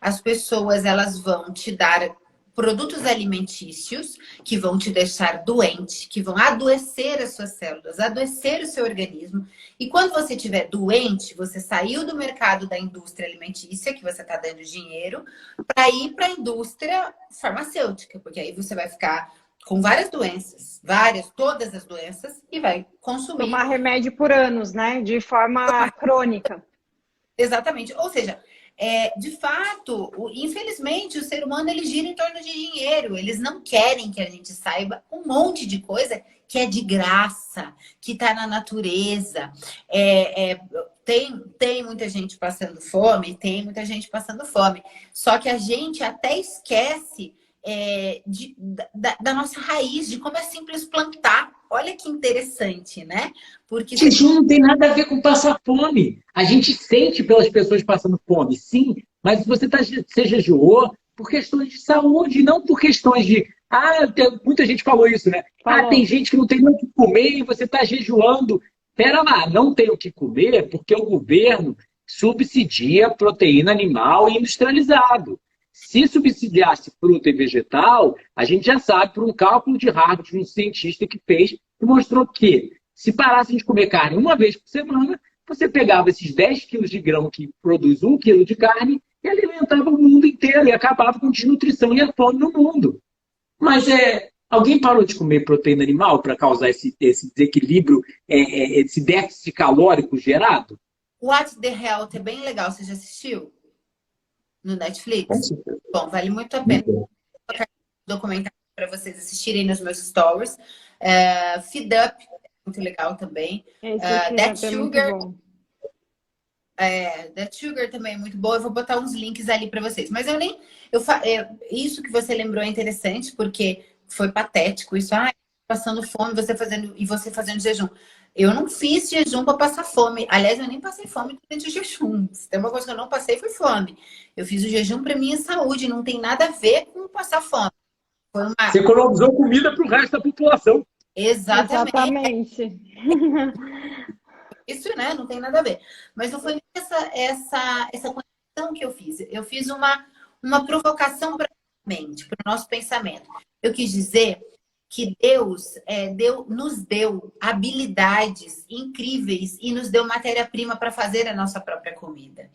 As pessoas, elas vão te dar produtos alimentícios que vão te deixar doente, que vão adoecer as suas células, adoecer o seu organismo. E quando você estiver doente, você saiu do mercado da indústria alimentícia, que você está dando dinheiro, para ir para a indústria farmacêutica, porque aí você vai ficar com várias doenças, todas as doenças, e vai consumir. Tomar remédio por anos, né? De forma crônica. Exatamente. Ou seja, de fato, infelizmente, o ser humano ele gira em torno de dinheiro. Eles não querem que a gente saiba um monte de coisa que é de graça, que está na natureza. Tem muita gente passando fome, Só que a gente até esquece da nossa raiz, de como é simples plantar. Olha que interessante, né? Porque jejum não tem nada a ver com passar fome. A gente sente pelas pessoas passando fome, sim, mas você jejuou por questões de saúde, não por questões de... muita gente falou isso, né? Tem gente que não tem o que comer e você está jejuando. Pera lá, não tem o que comer porque o governo subsidia proteína animal e industrializado. Se subsidiasse fruta e vegetal, a gente já sabe, por um cálculo de Harvard, de um cientista que fez, que mostrou que se parasse de comer carne uma vez por semana, você pegava esses 10 quilos de grão que produz 1 quilo de carne e alimentava o mundo inteiro e acabava com desnutrição e a fome no mundo. Mas alguém parou de comer proteína animal para causar esse desequilíbrio, esse déficit calórico gerado? What's the Health é bem legal. Você já assistiu? No Netflix? Bom, vale muito a pena. Vou colocar um documentário para vocês assistirem nos meus stories. Feed Up é muito legal também. That Sugar também é muito boa. Eu vou botar uns links ali para vocês. Mas isso que você lembrou é interessante, porque foi patético. Isso, passando fome, você fazendo jejum. Eu não fiz jejum para passar fome. Aliás, eu nem passei fome durante o jejum. Se tem uma coisa que eu não passei, foi fome. Eu fiz o jejum para minha saúde. Não tem nada a ver com passar fome. Você economizou comida para o resto da população. Exatamente. Isso, né? Não tem nada a ver. Mas não foi essa conexão que eu fiz. Eu fiz uma provocação para a mente, para o nosso pensamento. Eu quis dizer que Deus nos deu habilidades incríveis e nos deu matéria-prima para fazer a nossa própria comida.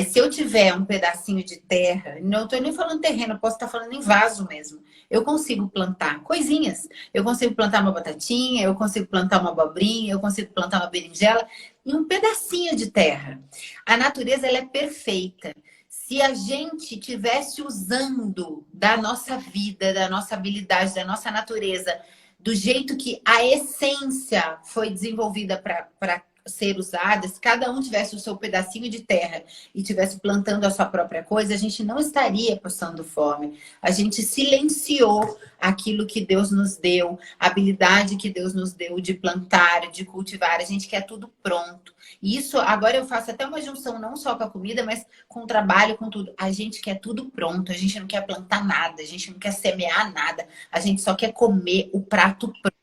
Se eu tiver um pedacinho de terra, não estou nem falando terreno, posso estar falando em vaso mesmo, eu consigo plantar coisinhas. Eu consigo plantar uma batatinha, eu consigo plantar uma abobrinha, eu consigo plantar uma berinjela em um pedacinho de terra. A natureza ela é perfeita. Se a gente tivesse usando da nossa vida, da nossa habilidade, da nossa natureza, do jeito que a essência foi desenvolvida para ser usada, se cada um tivesse o seu pedacinho de terra e tivesse plantando a sua própria coisa, a gente não estaria passando fome. A gente silenciou aquilo que Deus nos deu, a habilidade que Deus nos deu de plantar, de cultivar. A gente quer tudo pronto. E isso, agora eu faço até uma junção não só com a comida, mas com o trabalho, com tudo. A gente quer tudo pronto, a gente não quer plantar nada, a gente não quer semear nada, a gente só quer comer o prato pronto.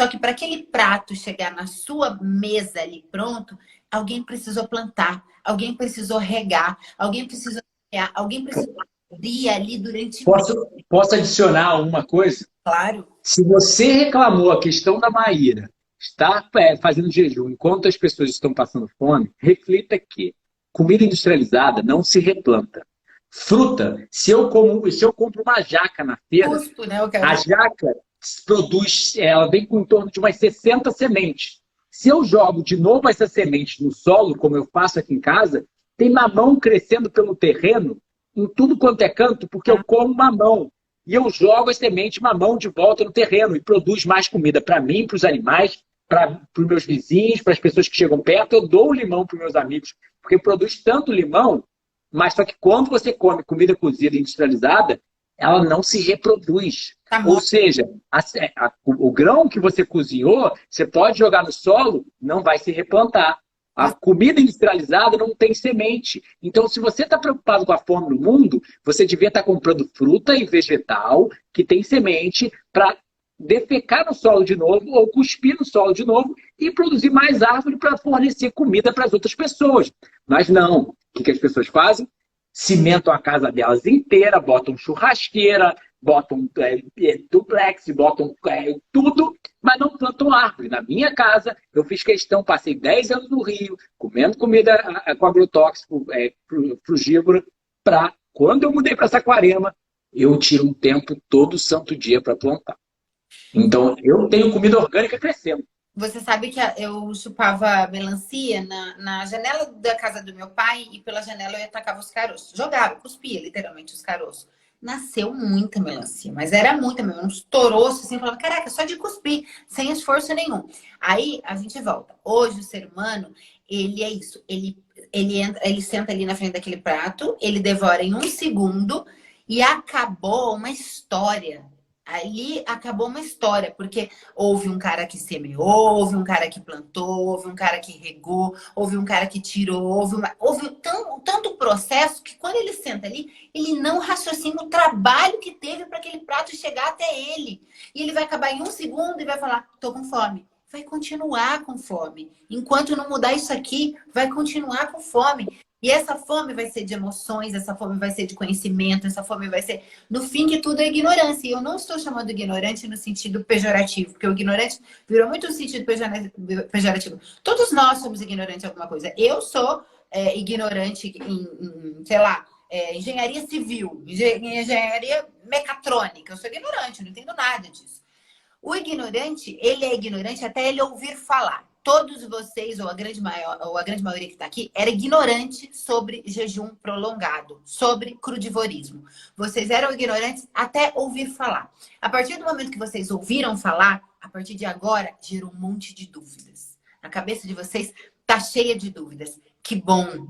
Só que para aquele prato chegar na sua mesa ali pronto, alguém precisou plantar, alguém precisou regar, alguém precisou semear, alguém precisou abrir ali durante... Posso adicionar uma coisa? Claro. Se você reclamou a questão da Maíra estar fazendo jejum enquanto as pessoas estão passando fome, reflita que comida industrializada não se replanta. Fruta, se eu compro uma jaca na feira, Justo, né? a jaca produz, ela vem com em torno de umas 60 sementes. Se eu jogo de novo essas sementes no solo, como eu faço aqui em casa, tem mamão crescendo pelo terreno em tudo quanto é canto, porque eu como mamão. E eu jogo as sementes mamão de volta no terreno e produz mais comida para mim, para os animais, para os meus vizinhos, para as pessoas que chegam perto. Eu dou o limão para os meus amigos, porque produz tanto limão, mas só que quando você come comida cozida industrializada, ela não se reproduz. Ou seja, o grão que você cozinhou, você pode jogar no solo, não vai se replantar. A comida industrializada não tem semente. Então, se você está preocupado com a fome no mundo, você devia estar comprando fruta e vegetal que tem semente para defecar no solo de novo ou cuspir no solo de novo e produzir mais árvore para fornecer comida para as outras pessoas. Mas não. O que as pessoas fazem? cimentam a casa delas inteira, botam churrasqueira, botam duplex, botam tudo, mas não plantam árvore. Na minha casa, eu fiz questão, passei 10 anos no Rio, comendo comida com agrotóxico, frugívora, para quando eu mudei para Saquarema, eu tiro um tempo todo santo dia para plantar. Então, eu tenho comida orgânica crescendo. Você sabe que eu chupava melancia na janela da casa do meu pai e pela janela eu atacava os caroços. Jogava, cuspia literalmente os caroços. Nasceu muita melancia, mas era muita mesmo, uns toroços assim, falava, caraca, só de cuspir, sem esforço nenhum. Aí a gente volta. Hoje o ser humano, ele é isso, ele senta ali na frente daquele prato, ele devora em um segundo e acabou uma história. Ali acabou uma história, porque houve um cara que semeou, houve um cara que plantou, houve um cara que regou, houve um cara que tirou, houve tanto processo que quando ele senta ali, ele não raciocina o trabalho que teve para aquele prato chegar até ele. E ele vai acabar em um segundo e vai falar, tô com fome. Vai continuar com fome. Enquanto não mudar isso aqui, vai continuar com fome. E essa fome vai ser de emoções, essa fome vai ser de conhecimento, essa fome vai ser... No fim que tudo é ignorância. E eu não estou chamando ignorante no sentido pejorativo, porque o ignorante virou muito no sentido pejorativo. Todos nós somos ignorantes em alguma coisa. Eu sou ignorante sei lá, engenharia civil, engenharia mecatrônica. Eu sou ignorante, eu não entendo nada disso. O ignorante, ele é ignorante até ele ouvir falar. Todos vocês, ou a grande maioria que está aqui, era ignorante sobre jejum prolongado, sobre crudivorismo. Vocês eram ignorantes até ouvir falar. A partir do momento que vocês ouviram falar, a partir de agora, gerou um monte de dúvidas. A cabeça de vocês está cheia de dúvidas. Que bom!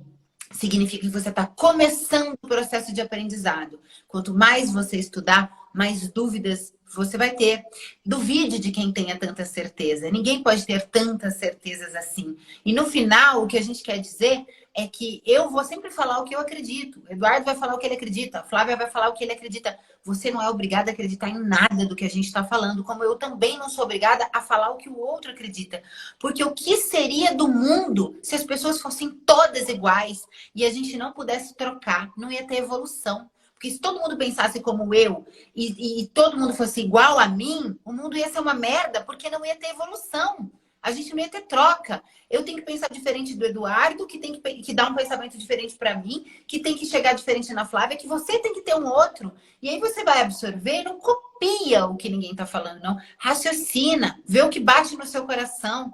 Significa que você está começando o processo de aprendizado. Quanto mais você estudar, mais dúvidas você vai ter. Duvide de quem tenha tanta certeza. Ninguém pode ter tantas certezas assim. E no final, o que a gente quer dizer é que eu vou sempre falar o que eu acredito. O Eduardo vai falar o que ele acredita. A Flávia vai falar o que ele acredita. Você não é obrigada a acreditar em nada do que a gente está falando. Como eu também não sou obrigada a falar o que o outro acredita. Porque o que seria do mundo se as pessoas fossem todas iguais e a gente não pudesse trocar? Não ia ter evolução. Porque se todo mundo pensasse como eu e todo mundo fosse igual a mim, o mundo ia ser uma merda, porque não ia ter evolução. A gente não ia ter troca. Eu tenho que pensar diferente do Eduardo, que tem que dar um pensamento diferente para mim, que tem que chegar diferente na Flávia, que você tem que ter um outro. E aí você vai absorver, não copia o que ninguém está falando, não. Raciocina, vê o que bate no seu coração.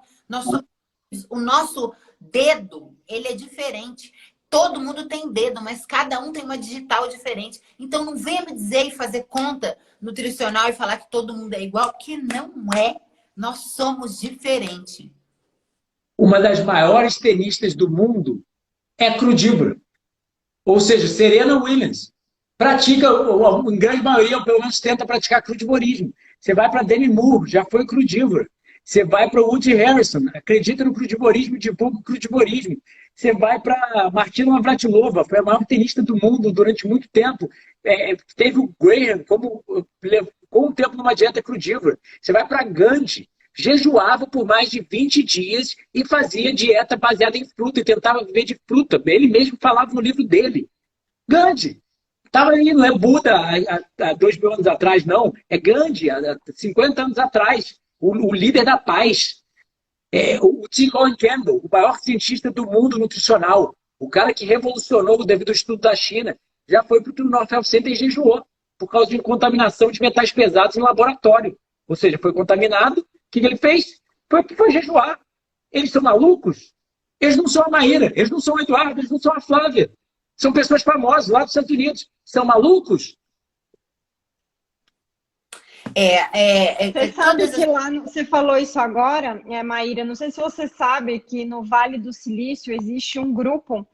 O nosso dedo, ele é diferente. Todo mundo tem dedo, mas cada um tem uma digital diferente. Então não venha me dizer e fazer conta nutricional e falar que todo mundo é igual, que não é. Nós somos diferentes. Uma das maiores tenistas do mundo é crudívora. Ou seja, Serena Williams. Pratica, em grande maioria, pelo menos tenta praticar crudivorismo. Você vai para Demi Moore, já foi crudívora. Você vai para o Woody Harrison, acredita no crudivorismo, divulga o crudivorismo. Você vai para Martina Navratilova, foi a maior tenista do mundo durante muito tempo. Teve o Graham com um tempo numa dieta crudívora. Você vai para Gandhi, jejuava por mais de 20 dias e fazia dieta baseada em fruta e tentava viver de fruta. Ele mesmo falava no livro dele. Gandhi. Estava aí, não é Buda há 2.000 anos atrás, não. É Gandhi, há 50 anos atrás. O líder da paz. O T. Owen Campbell, o maior cientista do mundo nutricional. O cara que revolucionou devido ao estudo da China. Já foi para o North Health Center e jejuou. Por causa de contaminação de metais pesados no laboratório. Ou seja, foi contaminado. O que ele fez? Foi jejuar. Eles são malucos? Eles não são a Maíra, eles não são o Eduardo, eles não são a Flávia. São pessoas famosas lá dos Estados Unidos. São malucos? Você sabe que lá, você falou isso agora, Maíra, não sei se você sabe que no Vale do Silício existe um grupo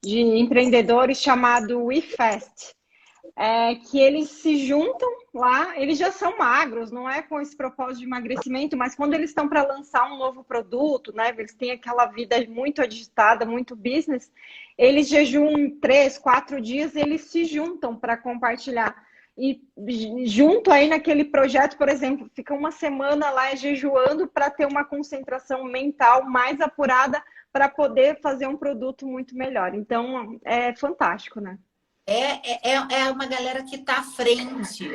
de empreendedores chamado WeFast. Que eles se juntam lá, eles já são magros, não é com esse propósito de emagrecimento, mas quando eles estão para lançar um novo produto, né, eles têm aquela vida muito agitada, muito business, eles jejuam 3, 4 dias, eles se juntam para compartilhar. E junto aí naquele projeto, por exemplo, fica uma semana lá jejuando para ter uma concentração mental mais apurada para poder fazer um produto muito melhor. Então, é fantástico, né? É uma galera que está à frente.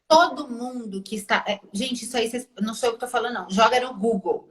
Todo mundo que está... Gente, isso aí não sou eu que estou falando, não. Joga no Google.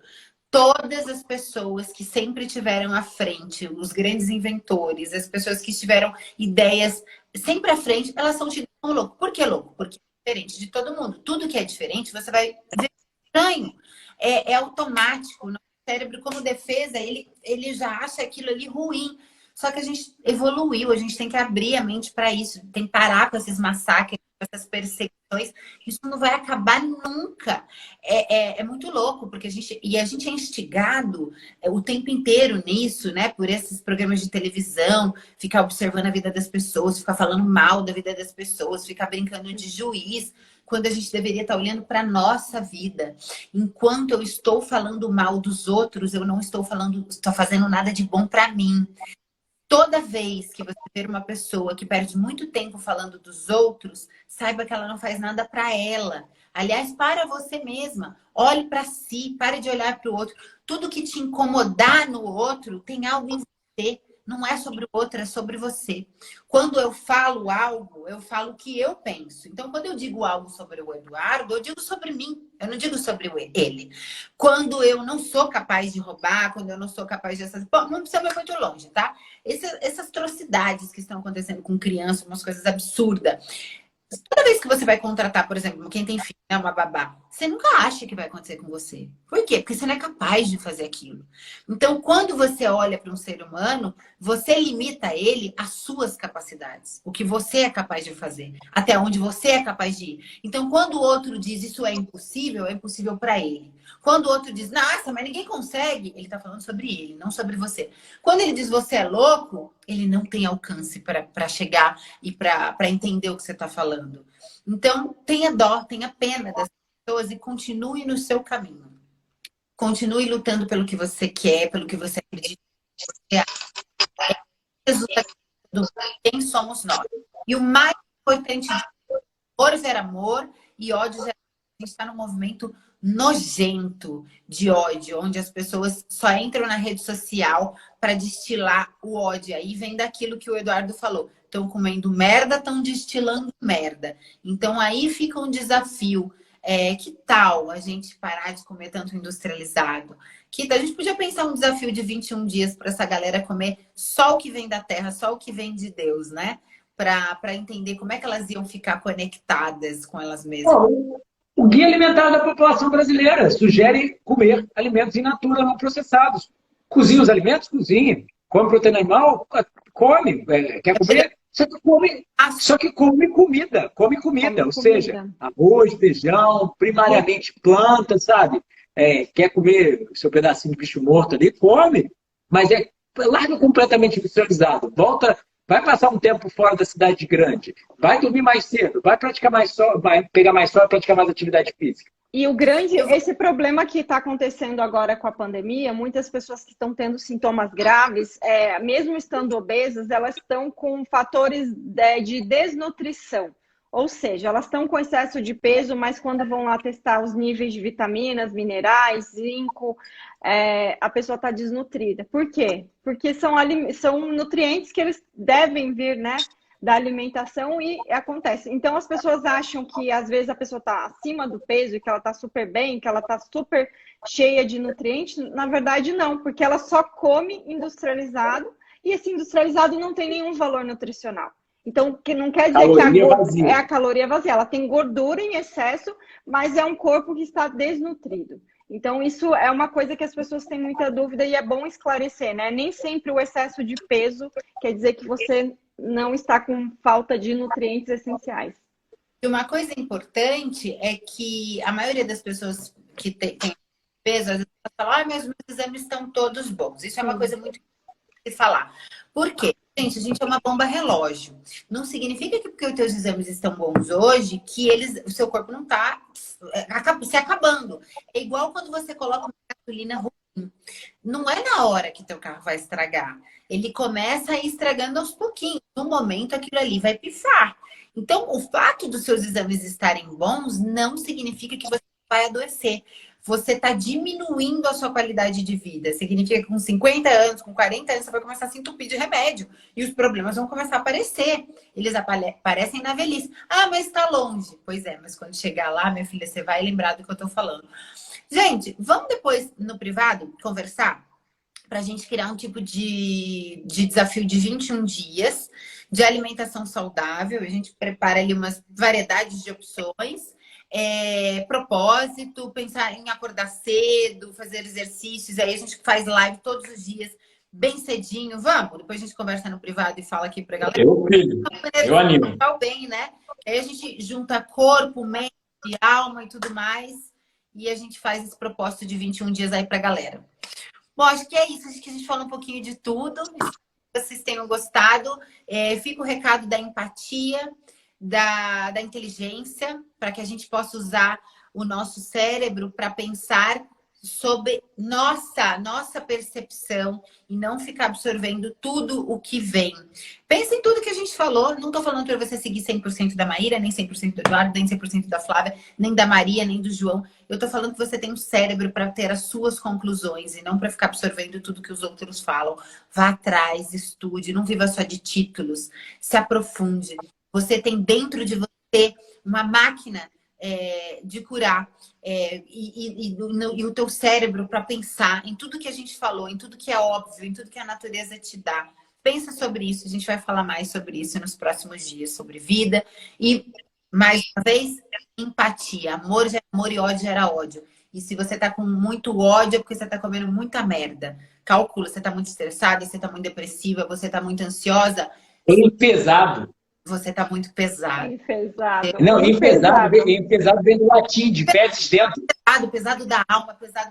Todas as pessoas que sempre tiveram à frente, os grandes inventores, as pessoas que tiveram ideias sempre à frente, elas são tidas como louco. Por que louco? Porque é diferente de todo mundo. Tudo que é diferente, você vai ver estranho. É automático. O cérebro, como defesa, ele já acha aquilo ali ruim. Só que a gente evoluiu, a gente tem que abrir a mente para isso, tem que parar com esses massacres, com essas perseguições. Isso não vai acabar nunca. É muito louco, porque a gente é instigado o tempo inteiro nisso, né? Por esses programas de televisão, ficar observando a vida das pessoas, ficar falando mal da vida das pessoas, ficar brincando de juiz, quando a gente deveria estar olhando para a nossa vida. Enquanto eu estou falando mal dos outros, eu não estou fazendo nada de bom para mim. Toda vez que você ver uma pessoa que perde muito tempo falando dos outros, saiba que ela não faz nada para ela. Aliás, para você mesma. Olhe para si, pare de olhar para o outro. Tudo que te incomodar no outro tem algo em você. Não é sobre o outro, é sobre você. Quando eu falo algo, eu falo o que eu penso. Então, quando eu digo algo sobre o Eduardo, eu digo sobre mim. Eu não digo sobre ele. Quando eu não sou capaz de roubar, quando eu não sou capaz de... Bom, não precisa ir muito longe, tá? Essas atrocidades que estão acontecendo com crianças, umas coisas absurdas. Toda vez que você vai contratar, por exemplo, quem tem filho, né, uma babá, você nunca acha que vai acontecer com você. Por quê? Porque você não é capaz de fazer aquilo. Então, quando você olha para um ser humano, você limita ele às suas capacidades. O que você é capaz de fazer. Até onde você é capaz de ir. Então, quando o outro diz isso é impossível para ele. Quando o outro diz, nossa, mas ninguém consegue, ele está falando sobre ele, não sobre você. Quando ele diz você é louco, ele não tem alcance para chegar e para entender o que você está falando. Então, tenha dó, tenha pena das pessoas e continue no seu caminho. Continue lutando pelo que você quer, pelo que você acredita. Resultado do quem somos nós. E o mais importante de amor gera amor e ódio gera... A gente está num movimento nojento de ódio, onde as pessoas só entram na rede social para destilar o ódio. Aí vem daquilo que o Eduardo falou. Estão comendo merda, estão destilando merda. Então aí fica um desafio. Que tal a gente parar de comer tanto industrializado? A gente podia pensar um desafio de 21 dias para essa galera comer só o que vem da terra, só o que vem de Deus, né? Para entender como é que elas iam ficar conectadas com elas mesmas. O Guia Alimentar da População Brasileira sugere comer alimentos in natura não processados. Cozinha os alimentos? Cozinha. Come proteína animal? Come. Quer comer? Só que come comida. Ou seja, arroz, feijão, primariamente planta, sabe? Quer comer seu pedacinho de bicho morto ali? Come. Mas larga completamente industrializado. Volta... Vai passar um tempo fora da cidade grande. Vai dormir mais cedo. Vai praticar mais sol, vai pegar mais sol e praticar mais atividade física. E esse problema que está acontecendo agora com a pandemia, muitas pessoas que estão tendo sintomas graves, mesmo estando obesas, elas estão com fatores de desnutrição. Ou seja, elas estão com excesso de peso, mas quando vão lá testar os níveis de vitaminas, minerais, zinco, a pessoa está desnutrida. Por quê? Porque são nutrientes que eles devem vir, né, da alimentação e acontece. Então, as pessoas acham que, às vezes, a pessoa está acima do peso, que ela está super bem, que ela está super cheia de nutrientes. Na verdade, não, porque ela só come industrializado e esse industrializado não tem nenhum valor nutricional. Então, que não quer dizer que a caloria vazia. Ela tem gordura em excesso, mas é um corpo que está desnutrido. Então, isso é uma coisa que as pessoas têm muita dúvida e é bom esclarecer, né? Nem sempre o excesso de peso quer dizer que você não está com falta de nutrientes essenciais. E uma coisa importante é que a maioria das pessoas que tem peso, às vezes falam, mas meus exames estão todos bons. Isso é uma coisa muito importante de falar. Por quê? Gente, a gente é uma bomba relógio. Não significa que porque os teus exames estão bons hoje, que o seu corpo não está se acabando. É igual quando você coloca uma gasolina ruim. Não é na hora que teu carro vai estragar. Ele começa a ir estragando aos pouquinhos. No momento, aquilo ali vai pifar. Então, o fato dos seus exames estarem bons não significa que você vai adoecer. você está diminuindo a sua qualidade de vida. Significa que com 50 anos, com 40 anos, você vai começar a se entupir de remédio. E os problemas vão começar a aparecer. Eles aparecem na velhice. Ah, mas está longe. Pois é, mas quando chegar lá, minha filha, você vai lembrar do que eu estou falando. Gente, vamos depois no privado conversar? Para a gente criar um tipo de desafio de 21 dias de alimentação saudável. A gente prepara ali umas variedades de opções. Propósito, pensar em acordar cedo, fazer exercícios. Aí a gente faz live todos os dias, bem cedinho. Vamos? Depois a gente conversa no privado e fala aqui pra galera. Eu animo. Bem, né? Aí a gente junta corpo, mente, alma e tudo mais. E a gente faz esse propósito de 21 dias aí pra galera. Bom, acho que é isso. Acho que a gente falou um pouquinho de tudo. Espero que vocês tenham gostado. Fica o recado da empatia, da inteligência, para que a gente possa usar o nosso cérebro para pensar sobre nossa percepção e não ficar absorvendo tudo o que vem. Pensa em tudo que a gente falou. Não estou falando para você seguir 100% da Maíra, nem 100% do Eduardo, nem 100% da Flávia, nem da Maria, nem do João. Eu estou falando que você tem um cérebro para ter as suas conclusões e não para ficar absorvendo tudo que os outros falam. Vá atrás, estude, não viva só de títulos. Se aprofunde. Você tem dentro de você uma máquina de curar e o teu cérebro para pensar em tudo que a gente falou, em tudo que é óbvio, em tudo que a natureza te dá. Pensa sobre isso, a gente vai falar mais sobre isso nos próximos dias, sobre vida e, mais uma vez, empatia. Amor gera amor e ódio gera ódio. E se você tá com muito ódio é porque você tá comendo muita merda. Calcula, você tá muito estressada, você tá muito depressiva, você tá muito ansiosa. Pesado. Você tá muito pesado. Enfesado. Não, enfesado vem do latim, de fezes dentro. Pesado da alma, pesado.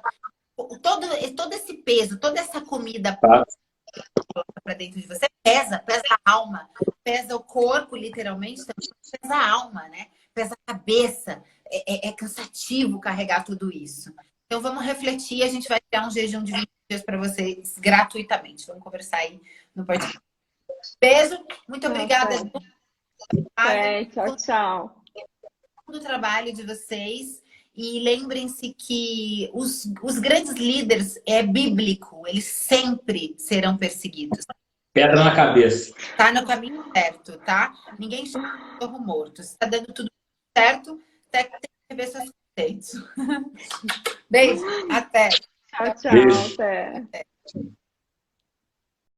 Todo esse peso, toda essa comida para dentro de você pesa a alma, pesa o corpo, literalmente, também pesa a alma, né? Pesa a cabeça. É cansativo carregar tudo isso. Então vamos refletir, a gente vai criar um jejum de 20 dias para vocês gratuitamente. Vamos conversar aí no podcast. Beijo, muito obrigada. Tchau, tchau. Do trabalho de vocês e lembrem-se que os grandes líderes é bíblico, eles sempre serão perseguidos. Pedra na cabeça. Tá no caminho certo, tá? Ninguém chama de morto. Se tá dando tudo certo, tem que ver seus contentes. Beijo, até. Tchau, Beijo. até.